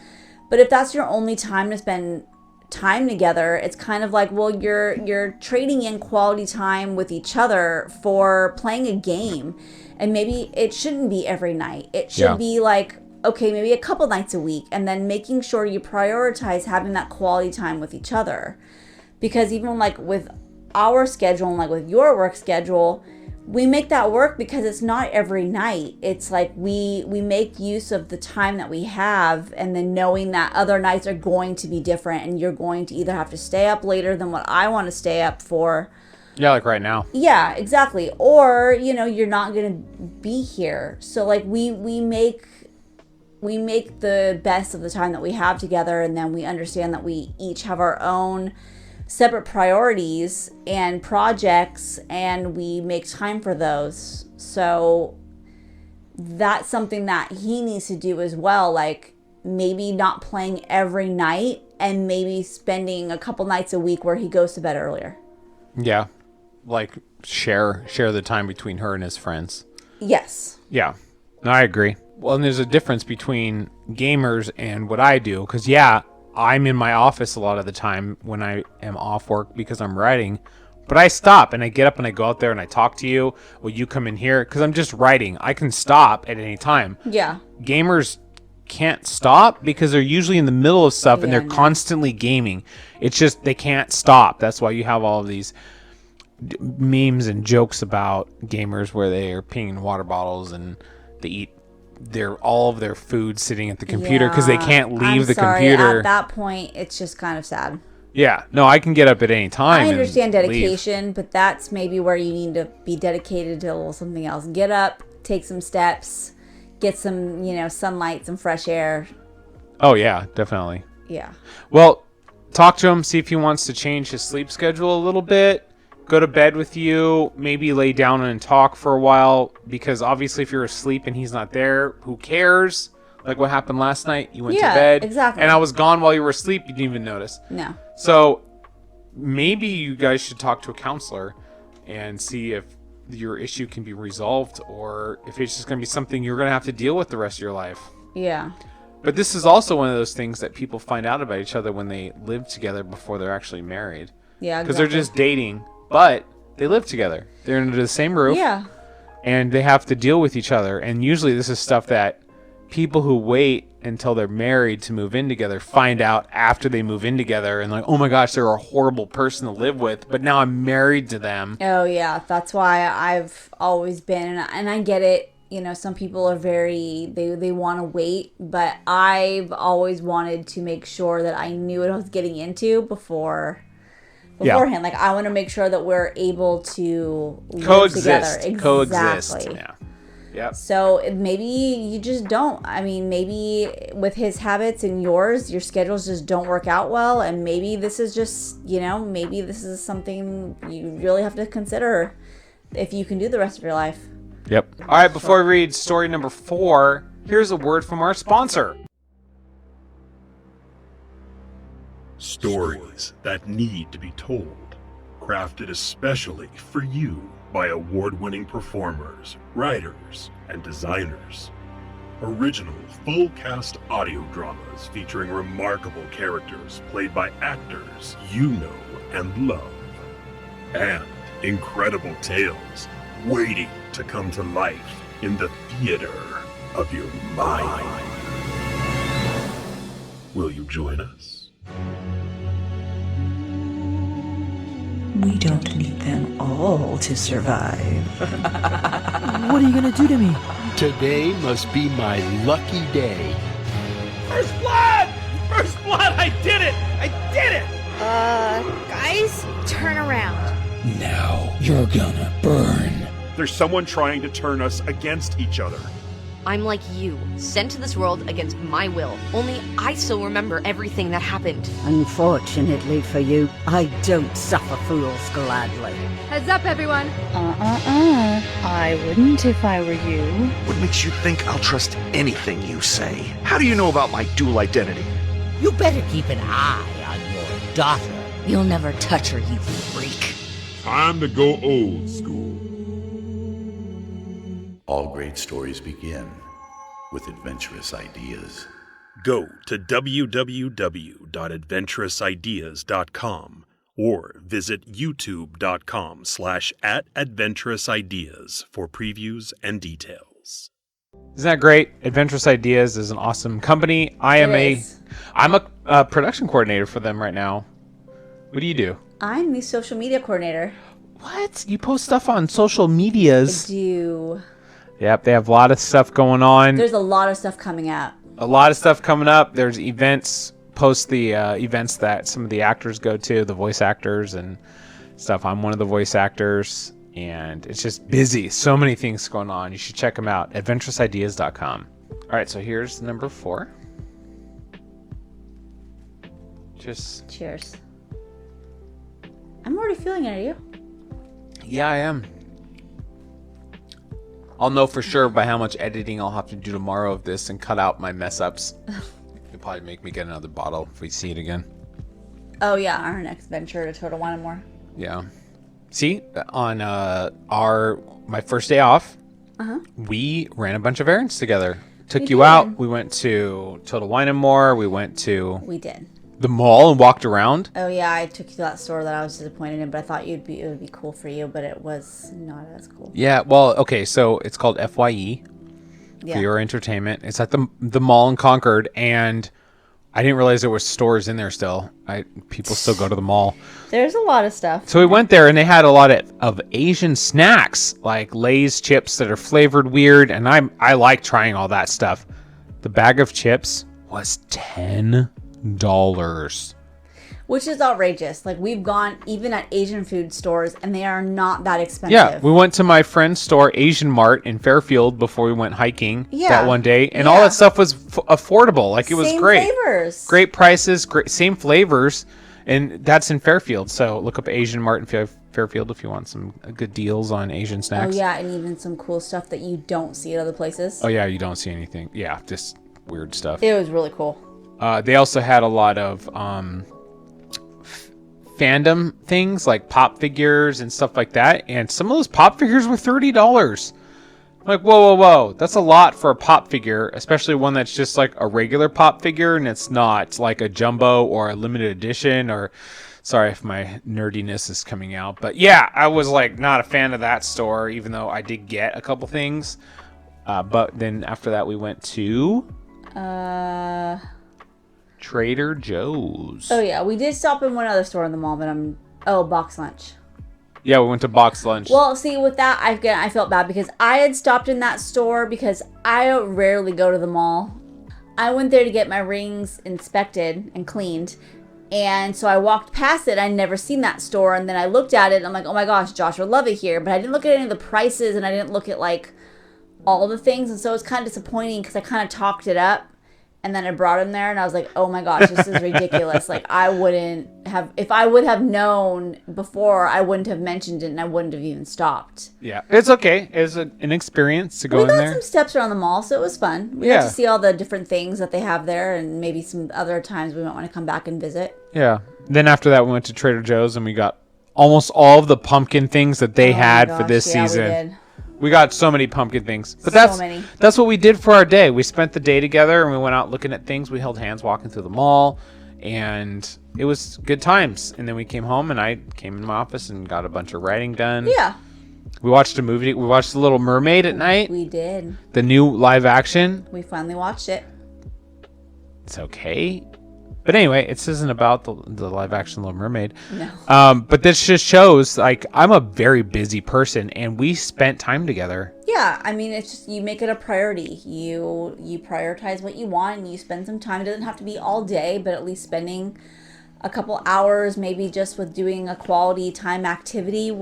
But if that's your only time to spend time together, it's kind of like, well, you're trading in quality time with each other for playing a game. And maybe it shouldn't be every night. It should be like, okay, maybe a couple nights a week, and then making sure you prioritize having that quality time with each other. Because even like with our schedule and like with your work schedule, we make that work because it's not every night. It's like we make use of the time that we have, and then knowing that other nights are going to be different, and you're going to either have to stay up later than what I want to stay up for. Yeah, like right now. Yeah, exactly. Or, you're not going to be here. So like we make the best of the time that we have together, and then we understand that we each have our own separate priorities and projects, and we make time for those. So that's something that he needs to do as well, like maybe not playing every night, and maybe spending a couple nights a week where he goes to bed earlier. Yeah. Like share the time between her and his friends. Yes. Yeah. No, I agree. Well, and there's a difference between gamers and what I do, because yeah, I'm in my office a lot of the time when I am off work because I'm writing, but I stop and I get up and I go out there and I talk to you. Well, you come in here because I'm just writing. I can stop at any time. Yeah. Gamers can't stop because they're usually in the middle of stuff and Yeah, they're I know. constantly gaming. It's just they can't stop. That's why you have all of these memes and jokes about gamers where they are peeing in water bottles and they eat all of their food sitting at the computer because they can't leave I'm the sorry. computer. At that point, it's just kind of sad. Yeah, no, I can get up at any time. I understand and leave. dedication, but that's maybe where you need to be dedicated to a little something else. Get up, take some steps, get some, sunlight, some fresh air. Oh yeah, definitely. Yeah. Well, talk to him, see if he wants to change his sleep schedule a little bit. Go to bed with you, maybe lay down and talk for a while, because obviously if you're asleep and he's not there, who cares? Like what happened last night, you went to bed. Exactly. And I was gone while you were asleep, you didn't even notice. No. So maybe you guys should talk to a counselor and see if your issue can be resolved, or if it's just going to be something you're going to have to deal with the rest of your life. Yeah. But this is also one of those things that people find out about each other when they live together before they're actually married. Yeah. Because Exactly. they're just dating, but they live together. They're under the same roof. Yeah. And they have to deal with each other. And usually this is stuff that people who wait until they're married to move in together find out after they move in together, and like, oh my gosh, they're a horrible person to live with, but now I'm married to them. Oh yeah, that's why I've always been, and I get it. some people are they want to wait, but I've always wanted to make sure that I knew what I was getting into beforehand. Like, I want to make sure that we're able to live together. Exactly. Coexist. Yeah. Yep. So maybe you just don't. I mean, maybe with his habits and yours, your schedules just don't work out well. And maybe this is just, maybe this is something you really have to consider if you can do the rest of your life. Yep. All right, before we read story number 4, here's a word from our sponsor. Stories that need to be told, crafted especially for you by award-winning performers, writers, and designers. Original full-cast audio dramas featuring remarkable characters played by actors you know and love. And incredible tales waiting to come to life in the theater of your mind. Will you join us? We don't need them all to survive. What are you gonna do to me? Today must be my lucky day. First blood! First blood! I did it! I did it! Guys, turn around. Now you're gonna burn. There's someone trying to turn us against each other. I'm like you, sent to this world against my will. Only I still remember everything that happened. Unfortunately for you, I don't suffer fools gladly. Heads up, everyone. I wouldn't if I were you. What makes you think I'll trust anything you say? How do you know about my dual identity? You better keep an eye on your daughter. You'll never touch her, you freak. Time to go old school. All great stories begin with adventurous ideas. Go to www.adventurousIdeas.com or visit youtube.com/@adventurousIdeas for previews and details. Isn't that great? Adventurous Ideas is an awesome company. I'm a production coordinator for them right now. What do you do? I'm the social media coordinator. What? You post stuff on social medias? I do. Yep, they have a lot of stuff going on. There's a lot of stuff coming up. There's events. Post the events that some of the actors go to, the voice actors and stuff. I'm one of the voice actors, and it's just busy. So many things going on. You should check them out. AdventurousIdeas.com. All right, so here's number 4. Just cheers. I'm already feeling it. Are you? Yeah, I am. I'll know for sure by how much editing I'll have to do tomorrow of this and cut out my mess ups. You'll probably make me get another bottle if we see it again. Oh yeah, our next venture to Total Wine and More. Yeah. See, on my first day off, we ran a bunch of errands together. Took you out. We went to Total Wine and More. We did. The mall and walked around. Oh yeah, I took you to that store that I was disappointed in, but I thought it would be cool for you, but it was not as cool. Yeah, well, okay, so it's called FYE for your entertainment. It's at the mall in Concord, and I didn't realize there was stores in there still. People still go to the mall. There's a lot of stuff. So we went there, and they had a lot of Asian snacks, like Lay's chips that are flavored weird, and I like trying all that stuff. The bag of chips was $10. Which is outrageous. Like, we've gone even at Asian food stores and they are not that expensive. Yeah, we went to my friend's store, Asian Mart in Fairfield, before we went hiking that one day, and all that stuff was affordable. Like, it was great. Same flavors. Great prices, same flavors, and that's in Fairfield. So look up Asian Mart in Fairfield if you want some good deals on Asian snacks. Oh yeah, and even some cool stuff that you don't see at other places. Oh yeah, you don't see anything. Yeah, just weird stuff. It was really cool. They also had a lot of fandom things like pop figures and stuff like that. And some of those pop figures were $30. I'm like, whoa. That's a lot for a pop figure, especially one that's just like a regular pop figure and it's not like a jumbo or a limited edition or... Sorry if my nerdiness is coming out. But yeah, I was like not a fan of that store, even though I did get a couple things. But then after that, we went to... Trader Joe's. Oh yeah, we did stop in one other store in the mall, but Box Lunch. Yeah, we went to box lunch. Well, see, with that, I felt bad because I had stopped in that store because I rarely go to the mall. I went there to get my rings inspected and cleaned. And so I walked past it. I'd never seen that store. And then I looked at it and I'm like, oh my gosh, Josh would love it here. But I didn't look at any of the prices and I didn't look at like all the things. And so it was kind of disappointing because I kind of talked it up. And then I brought him there and I was like, oh my gosh, this is ridiculous. Like I wouldn't have, if I would have known before, I wouldn't have mentioned it and I wouldn't have even stopped. Yeah, it's okay. It was an experience to go in there. We got some steps around the mall, so it was fun. We got to see all the different things that they have there and maybe some other times we might want to come back and visit. Yeah. Then after that, we went to Trader Joe's and we got almost all of the pumpkin things that they had for this season. We did. We got so many pumpkin things. But that's what we did for our day. We spent the day together and we went out looking at things. We held hands walking through the mall and it was good times. And then we came home and I came in my office and got a bunch of writing done. Yeah. We watched a movie. We watched The Little Mermaid at night. We did. The new live action. We finally watched it. It's okay. But anyway, this isn't about the live action Little Mermaid. No. But this just shows, like, I'm a very busy person, and we spent time together. Yeah, I mean, it's just, you make it a priority. You prioritize what you want, and you spend some time. It doesn't have to be all day, but at least spending a couple hours, maybe just with doing a quality time activity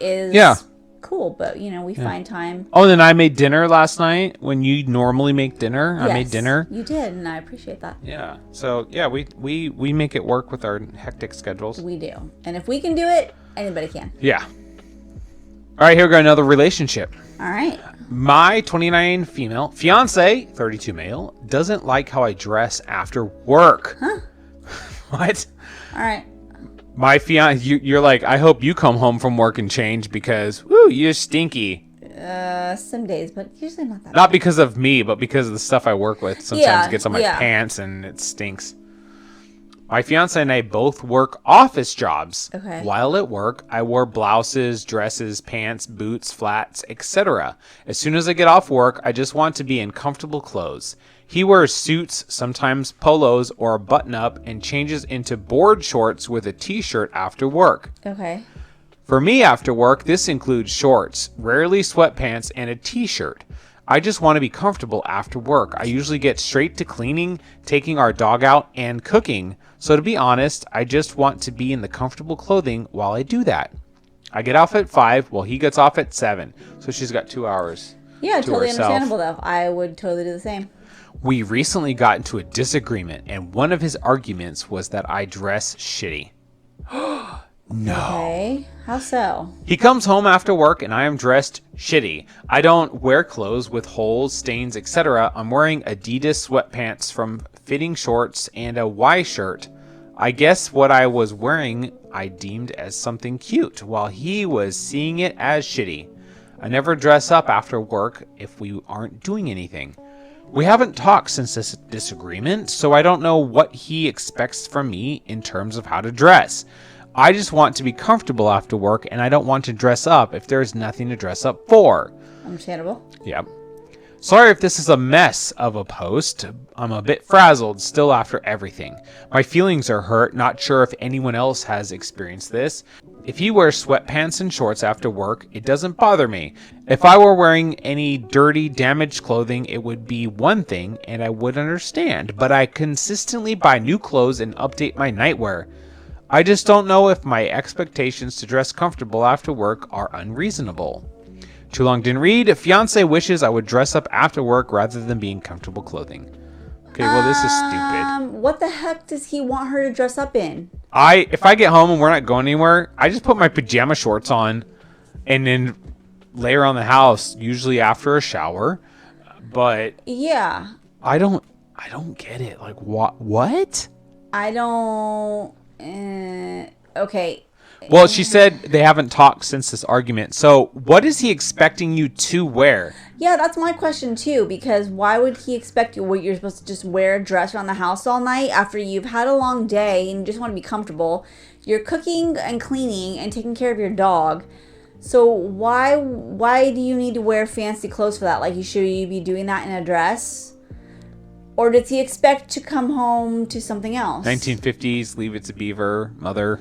is cool. But, we find time. Oh, and then I made dinner last night. When you normally make dinner, yes, I made dinner. You did, and I appreciate that. Yeah. So, yeah, we make it work with our hectic schedules. We do. And if we can do it, anybody can. Yeah. All right, here we go. Another relationship. All right. My 29 female fiance, 32 male, doesn't like how I dress after work. Huh? What? All right. My fiance, you're like, I hope you come home from work and change because, woo, you're stinky. Some days, but usually not that. Not because of me, but because of the stuff I work with. Sometimes it gets on my pants and it stinks. My fiance and I both work office jobs. Okay. While at work, I wore blouses, dresses, pants, boots, flats, etc. As soon as I get off work, I just want to be in comfortable clothes. He wears suits, sometimes polos or a button-up, and changes into board shorts with a t-shirt after work. Okay. For me after work, this includes shorts, rarely sweatpants, and a t-shirt. I just want to be comfortable after work. I usually get straight to cleaning, taking our dog out, and cooking. So to be honest, I just want to be in the comfortable clothing while I do that. I get off at 5 while he gets off at 7. So she's got 2 hours. Yeah, to totally herself. Understandable though. I would totally do the same. We recently got into a disagreement, and one of his arguments was that I dress shitty. No. Okay. How so? He comes home after work and I am dressed shitty. I don't wear clothes with holes, stains, etc. I'm wearing Adidas sweatpants from fitting shorts and a Y shirt. I guess what I was wearing I deemed as something cute, while he was seeing it as shitty. I never dress up after work if we aren't doing anything. We haven't talked since this disagreement, so I don't know what he expects from me in terms of how to dress. I just want to be comfortable after work, and I don't want to dress up if there's nothing to dress up for. Understandable. Yep. Sorry if this is a mess of a post. I'm a bit frazzled still after everything. My feelings are hurt, not sure if anyone else has experienced this. If he wears sweatpants and shorts after work, it doesn't bother me. If I were wearing any dirty, damaged clothing, it would be one thing, and I would understand. But I consistently buy new clothes and update my nightwear. I just don't know if my expectations to dress comfortable after work are unreasonable. Too long didn't read. Fiance wishes I would dress up after work rather than be in comfortable clothing. Okay, well, this is stupid. What the heck does he want her to dress up in? If I get home and we're not going anywhere, I just put my pajama shorts on and then lay around the house, usually after a shower. But yeah, I don't get it. Like, what? I don't. Okay. Well, she said they haven't talked since this argument. So what is he expecting you to wear? Yeah, that's my question too, because why would he expect you, you're supposed to just wear a dress around the house all night after you've had a long day and you just want to be comfortable? You're cooking and cleaning and taking care of your dog. So why do you need to wear fancy clothes for that? Like, should you be doing that in a dress? Or does he expect to come home to something else? 1950s, Leave It to Beaver, Mother.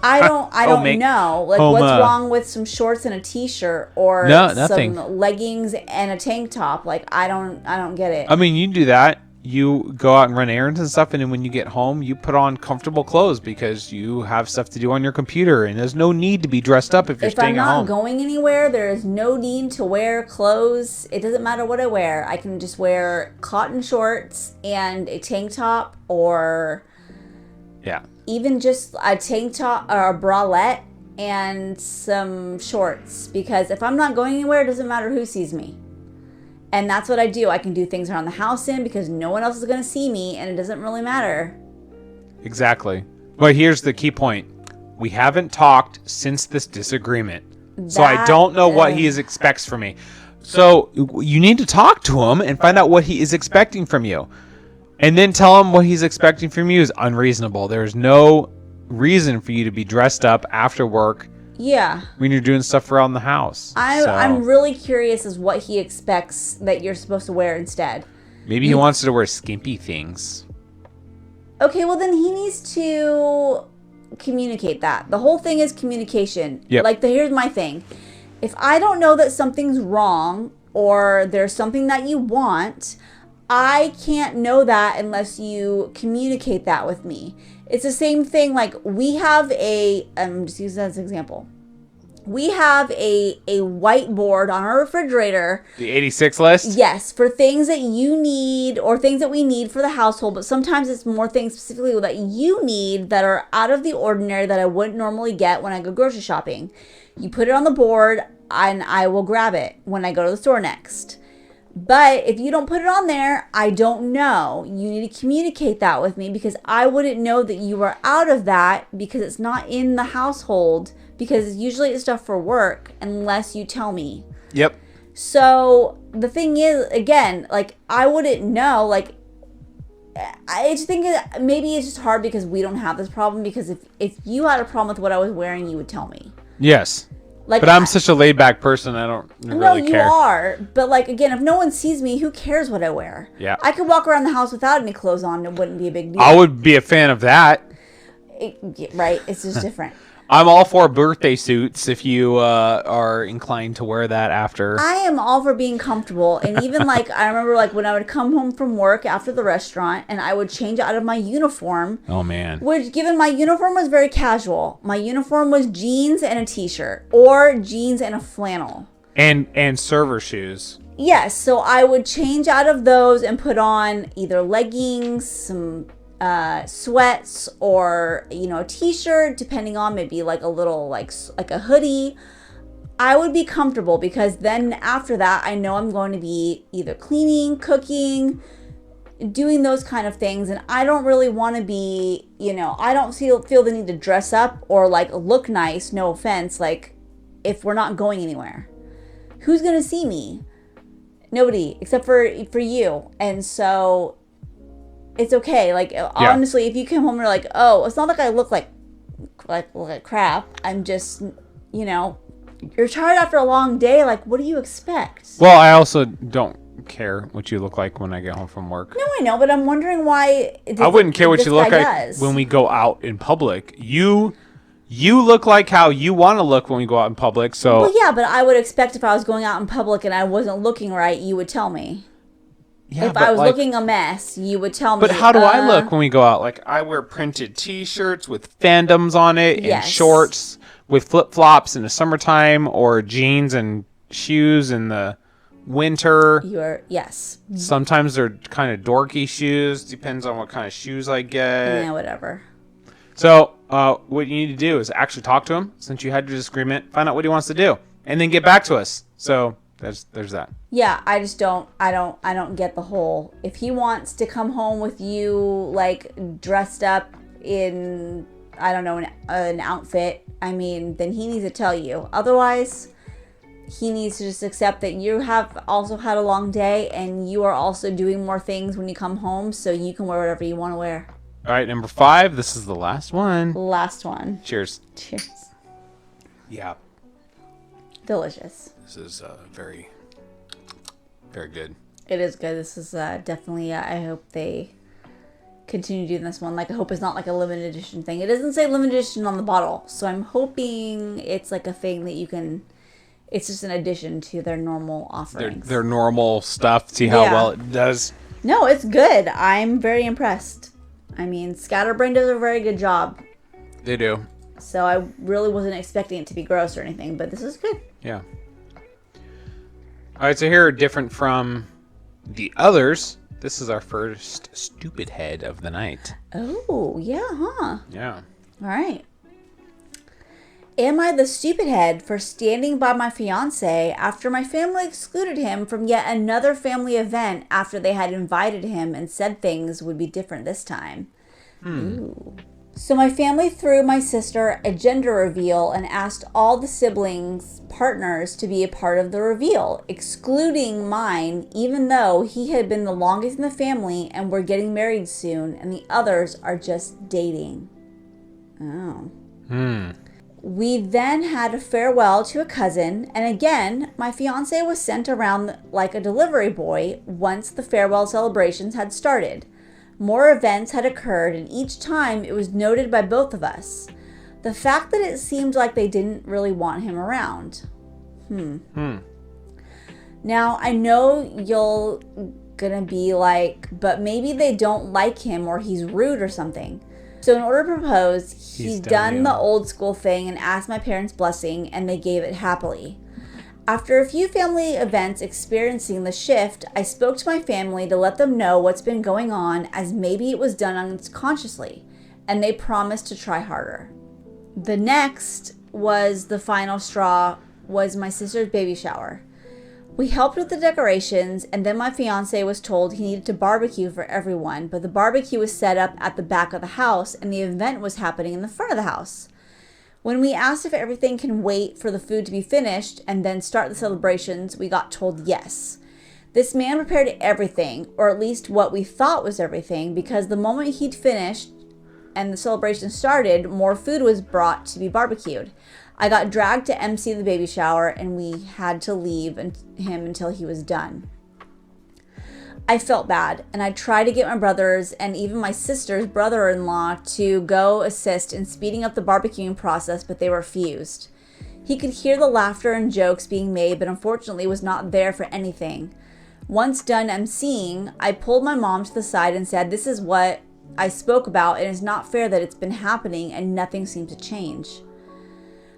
I don't know. Like, home, what's wrong with some shorts and a t-shirt or nothing. some leggings and a tank top? Like, I don't get it. I mean, you do that. You go out and run errands and stuff, and then when you get home, you put on comfortable clothes because you have stuff to do on your computer, and there's no need to be dressed up if you're staying at home. If I'm not going anywhere, there is no need to wear clothes. It doesn't matter what I wear. I can just wear cotton shorts and a tank top, or even just a tank top or a bralette and some shorts. Because if I'm not going anywhere, it doesn't matter who sees me. And that's what I do. I can do things around the house because no one else is going to see me, and it doesn't really matter. Exactly. But here's the key point. We haven't talked since this disagreement. So I don't know what he expects from me. So you need to talk to him and find out what he is expecting from you. And then tell him what he's expecting from you is unreasonable. There's no reason for you to be dressed up after work. Yeah. When you're doing stuff around the house. I'm really curious as what he expects that you're supposed to wear instead. Maybe he wants you to wear skimpy things. Okay, well then he needs to communicate that. The whole thing is communication. Yep. Like, here's my thing. If I don't know that something's wrong or there's something that you want, I can't know that unless you communicate that with me. It's the same thing, like, we have just use that as an example. We have a whiteboard on our refrigerator. The 86 list? Yes, for things that you need or things that we need for the household, but sometimes it's more things specifically that you need that are out of the ordinary that I wouldn't normally get when I go grocery shopping. You put it on the board and I will grab it when I go to the store next. But if you don't put it on there, I don't know. You need to communicate that with me because I wouldn't know that you are out of that because it's not in the household, because usually it's stuff for work unless you tell me. Yep. So the thing is, again, like, I wouldn't know. Like, I just think maybe it's just hard because we don't have this problem, because if you had a problem with what I was wearing, you would tell me. Yes. Like, but I'm such a laid back person, I don't really care. No, you are. But, like, again, if no one sees me, who cares what I wear? Yeah. I could walk around the house without any clothes on. It wouldn't be a big deal. I would be a fan of that. Right. It's just different. I'm all for birthday suits if you are inclined to wear that after. I am all for being comfortable. And even, like, I remember, like, when I would come home from work after the restaurant and I would change out of my uniform. Oh, man. Which, given my uniform was very casual. My uniform was jeans and a t-shirt, or jeans and a flannel. And server shoes. Yes. So I would change out of those and put on either leggings, some sweats, or, you know, a t-shirt, depending on maybe like a little like a hoodie. I would be comfortable because then after that I know I'm going to be either cleaning, cooking, doing those kind of things, and I don't really want to be, you know, I don't feel the need to dress up or like look nice, no offense, like, if we're not going anywhere. Who's going to see me? Nobody, except for you. And so it's okay. Like, honestly, if you come home and you're like, oh, it's not like I look like crap. I'm just, you know, you're tired after a long day. Like, what do you expect? Well, I also don't care what you look like when I get home from work. No, I know, but I'm wondering why. I wouldn't care what you look like when we go out in public. You look like how you want to look when we go out in public. So. Well, yeah, but I would expect if I was going out in public and I wasn't looking right, you would tell me. Yeah, if I was looking a mess, you would tell me. But how do I look when we go out? Like, I wear printed T-shirts with fandoms on it, and shorts with flip-flops in the summertime, or jeans and shoes in the winter. Yes. Sometimes they're kind of dorky shoes. Depends on what kind of shoes I get. Yeah, whatever. So what you need to do is actually talk to him, since you had your disagreement, find out what he wants to do, and then get back to us. So there's that. Yeah, I just don't get the whole, if he wants to come home with you like dressed up in, I don't know, an outfit, I mean, then he needs to tell you. Otherwise, he needs to just accept that you have also had a long day and you are also doing more things when you come home, so you can wear whatever you want to wear. All right, number 5. This is the last one. Last one. Cheers. Cheers. Yeah. Delicious. This is very, very good. It is good. This is definitely, I hope they continue doing this one. Like, I hope it's not like a limited edition thing. It doesn't say limited edition on the bottle, so I'm hoping it's like a thing that you can. It's just an addition to their normal offerings. Their normal stuff. See how well it does. No, it's good. I'm very impressed. I mean, Scatterbrain does a very good job. They do. So I really wasn't expecting it to be gross or anything, but this is good. Yeah. All right, so here, different from the others, this is our first stupid head of the night. Oh, yeah, huh? Yeah. All right. Am I the stupid head for standing by my fiancé after my family excluded him from yet another family event after they had invited him and said things would be different this time? Ooh. So my family threw my sister a gender reveal and asked all the siblings' partners to be a part of the reveal, excluding mine, even though he had been the longest in the family and we're getting married soon, and the others are just dating. Oh. We then had a farewell to a cousin, and again, my fiancé was sent around like a delivery boy once the farewell celebrations had started. More events had occurred, and each time it was noted by both of us. The fact that it seemed like they didn't really want him around. Now, I know you're gonna be like, but maybe they don't like him or he's rude or something. So in order to propose, he's done the old school thing and asked my parents' blessing, and they gave it happily. After a few family events experiencing the shift, I spoke to my family to let them know what's been going on, as maybe it was done unconsciously, and they promised to try harder. The next was the final straw, was my sister's baby shower. We helped with the decorations, and then my fiancé was told he needed to barbecue for everyone, but the barbecue was set up at the back of the house, and the event was happening in the front of the house. When we asked if everything can wait for the food to be finished and then start the celebrations, we got told yes. This man prepared everything, or at least what we thought was everything, because the moment he'd finished and the celebration started, more food was brought to be barbecued. I got dragged to MC the baby shower, and we had to leave him until he was done. I felt bad, and I tried to get my brothers and even my sister's brother-in-law to go assist in speeding up the barbecuing process, but they refused. He could hear the laughter and jokes being made, but unfortunately was not there for anything. Once done emceeing, I pulled my mom to the side and said, "This is what I spoke about, and it's not fair that it's been happening and nothing seemed to change."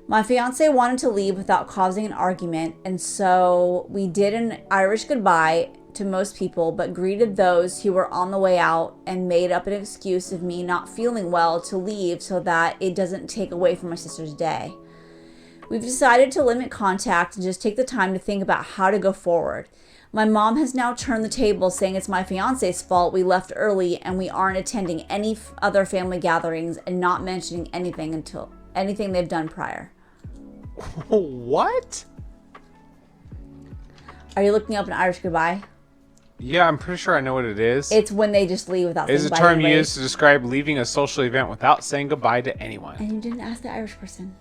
My fiance wanted to leave without causing an argument, and so we did an Irish goodbye to most people, but greeted those who were on the way out and made up an excuse of me not feeling well to leave so that it doesn't take away from my sister's day. We've decided to limit contact and just take the time to think about how to go forward. My mom has now turned the table, saying it's my fiance's fault we left early and we aren't attending any other family gatherings and not mentioning anything they've done prior. What? Are you looking up an Irish goodbye? Yeah, I'm pretty sure I know what it is. It's when they just leave without saying It's a bye term to anybody. used to describe leaving a social event without saying goodbye to anyone. And you didn't ask the Irish person.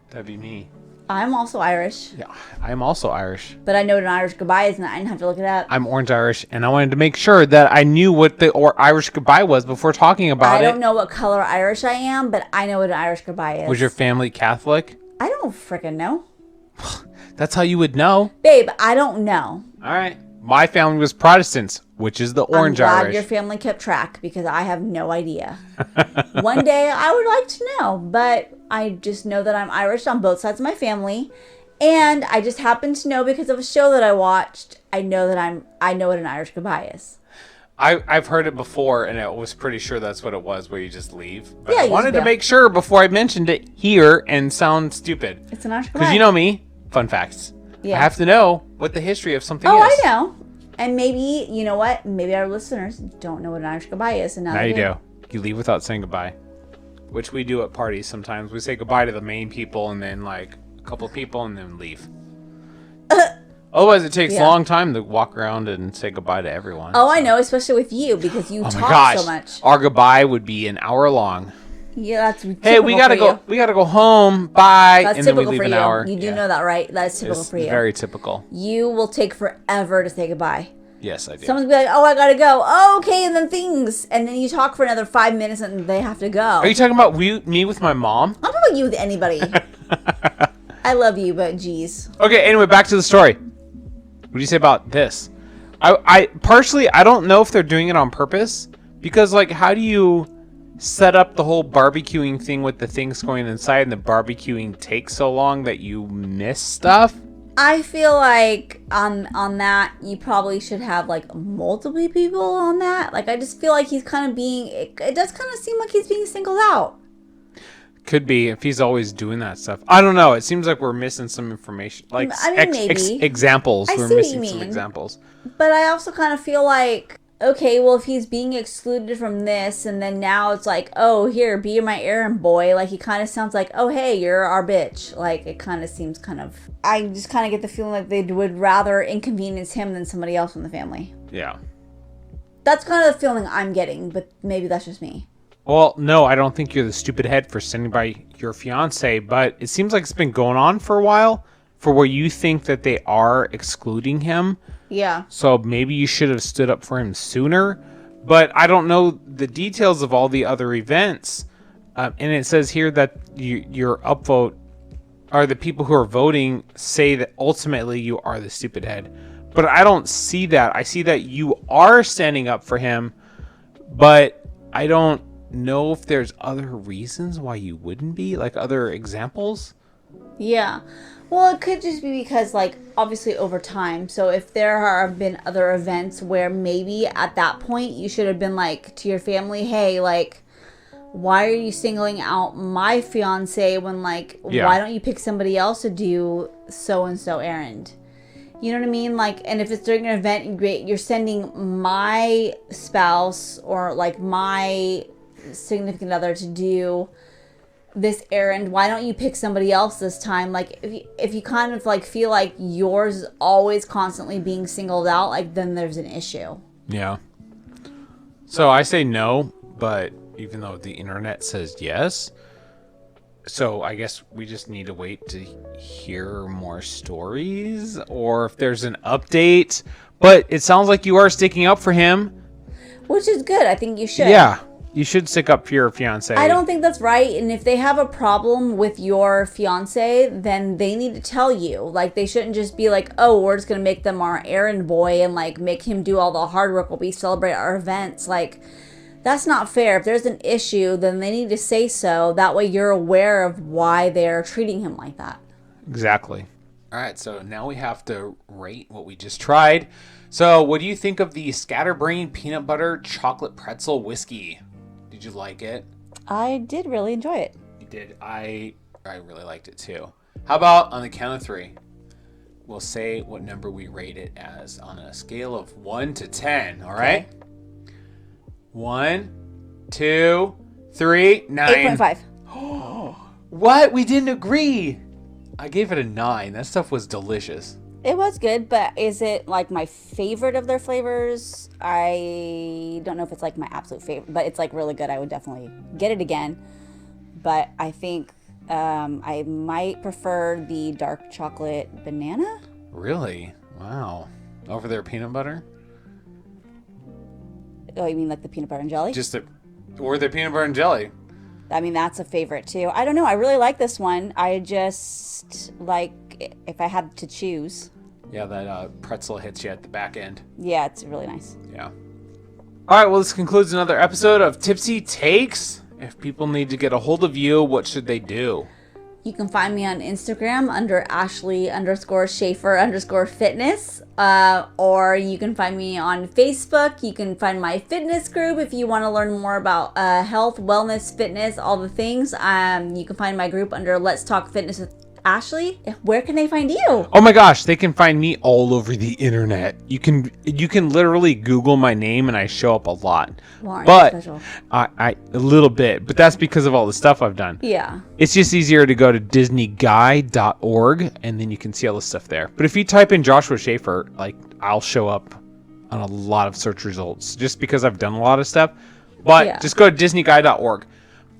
That'd be me. I'm also Irish. Yeah, I'm also Irish. But I know what an Irish goodbye is, and I didn't have to look it up. I'm Orange Irish, and I wanted to make sure that I knew what the Irish goodbye was before talking about it. I don't know what color Irish I am, but I know what an Irish goodbye is. Was your family Catholic? I don't freaking know. That's how you would know. Babe, I don't know. All right. My family was Protestants, which is the Orange I'm glad Irish. your family kept track, because I have no idea. One day I would like to know, but I just know that I'm Irish on both sides of my family. And I just happen to know, because of a show that I watched, I know what an Irish goodbye is. I've heard it before, and I was pretty sure that's what it was, where you just leave. But Yeah, I you wanted just to make sure before I mentioned it here and sound stupid. It's an Irish goodbye. Because you know me, fun facts. Yeah. I have to know what the history of something is. Oh, I know. And maybe, you know what? Maybe our listeners don't know what an Irish goodbye is. And now you they do. You leave without saying goodbye. Which we do at parties sometimes. We say goodbye to the main people and then like a couple people and then leave. Otherwise, it takes a long time to walk around and say goodbye to everyone. Oh, I know, especially with you, because you Oh my talk gosh. so much. Our goodbye would be an hour long. Yeah, that's typical. Hey, we gotta for go. you. We gotta go home. Bye. That's and then we typical leave for an you. hour. You do know that, right? That's typical It's for you. very typical. You will take forever to say goodbye. Yes, I do. Someone's be like, oh, I gotta go. Oh, okay, and then you talk for another 5 minutes and they have to go. Are you talking about me with my mom? I'm talking about you with anybody. I love you, but geez. Okay, anyway, back to the story. What do you say about this? I partially, I don't know if they're doing it on purpose, because, like, how do you set up the whole barbecuing thing with the things going inside and the barbecuing takes so long that you miss stuff? I feel like on that, you probably should have, like, multiple people on that. Like, I just feel like he's kind of being, it does kind of seem like he's being singled out. Could be, if he's always doing that stuff. I don't know. It seems like we're missing some information. Like, maybe. Examples. I We're see what missing you some mean. examples. But I also kind of feel like, okay, well, if he's being excluded from this, and then now it's like, oh, here, be my errand boy. Like, he kind of sounds like, oh, hey, you're our bitch. Like, it kind of seems kind of, I just kind of get the feeling like they would rather inconvenience him than somebody else in the family. Yeah. That's kind of the feeling I'm getting, but maybe that's just me. Well, no, I don't think you're the stupid head for sending by your fiance, but it seems like it's been going on for a while for where you think that they are excluding him. Yeah. So maybe you should have stood up for him sooner, but I don't know the details of all the other events. And it says here that your upvote, or the people who are voting say that ultimately you are the stupid head. But I don't see that. I see that you are standing up for him, but I don't know if there's other reasons why you wouldn't be, like other examples. Yeah. Well, it could just be because, like, obviously over time. So if there have been other events where maybe at that point you should have been like to your family, hey, like, why are you singling out my fiance when, like, why don't you pick somebody else to do so-and-so errand? You know what I mean? Like, and if it's during an event, you're sending my spouse or, like, my significant other to do this errand. Why don't you pick somebody else this time? Like, if you kind of, like, feel like yours is always constantly being singled out, like, then there's an issue. Yeah. So I say no, but even though the internet says yes, so I guess we just need to wait to hear more stories, or if there's an update. But it sounds like you are sticking up for him, which is good. I think you should. Yeah. You should stick up for your fiance. I don't think that's right. And if they have a problem with your fiance, then they need to tell you. Like, they shouldn't just be like, oh, we're just going to make them our errand boy and, like, make him do all the hard work while we celebrate our events. Like, that's not fair. If there's an issue, then they need to say so. That way you're aware of why they're treating him like that. Exactly. All right, so now we have to rate what we just tried. So what do you think of the Scatterbrain Peanut Butter Chocolate Pretzel Whiskey? Did you like it? I did really enjoy it. You did. I really liked it too. How about on the count of 3? We'll say what number we rate it as on a scale of 1 to 10. All right? Okay. 1, 2, 3, 9. 8.5. Oh, what? We didn't agree. I gave it a 9. That stuff was delicious. It was good, but is it, like, my favorite of their flavors? I don't know if it's, like, my absolute favorite, but it's, like, really good. I would definitely get it again. But I think I might prefer the dark chocolate banana. Really? Wow. Over their peanut butter? Oh, you mean like the peanut butter and jelly? Or the peanut butter and jelly. I mean, that's a favorite, too. I don't know. I really like this one. I just, like, if I had to choose. Yeah, that pretzel hits you at the back end. Yeah, it's really nice. Yeah. All right, well, this concludes another episode of Tipsy Takes. If people need to get a hold of you, what should they do? You can find me on Instagram under Ashley_Shaffer_fitness. Or you can find me on Facebook. You can find my fitness group if you want to learn more about health, wellness, fitness, all the things. You can find my group under Let's Talk Fitness with Ashley. Where can they find you? Oh my gosh, they can find me all over the internet. You can literally Google my name and I show up a lot. Well, but I a little bit, but that's because of all the stuff I've done. Yeah. It's just easier to go to disneyguy.org and then you can see all the stuff there. But if you type in Joshua Shaffer, like, I'll show up on a lot of search results just because I've done a lot of stuff. But just go to disneyguy.org.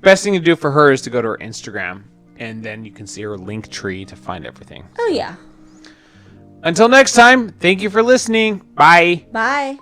Best thing to do for her is to go to her Instagram. And then you can see her link tree to find everything. Oh, yeah. Until next time, thank you for listening. Bye. Bye.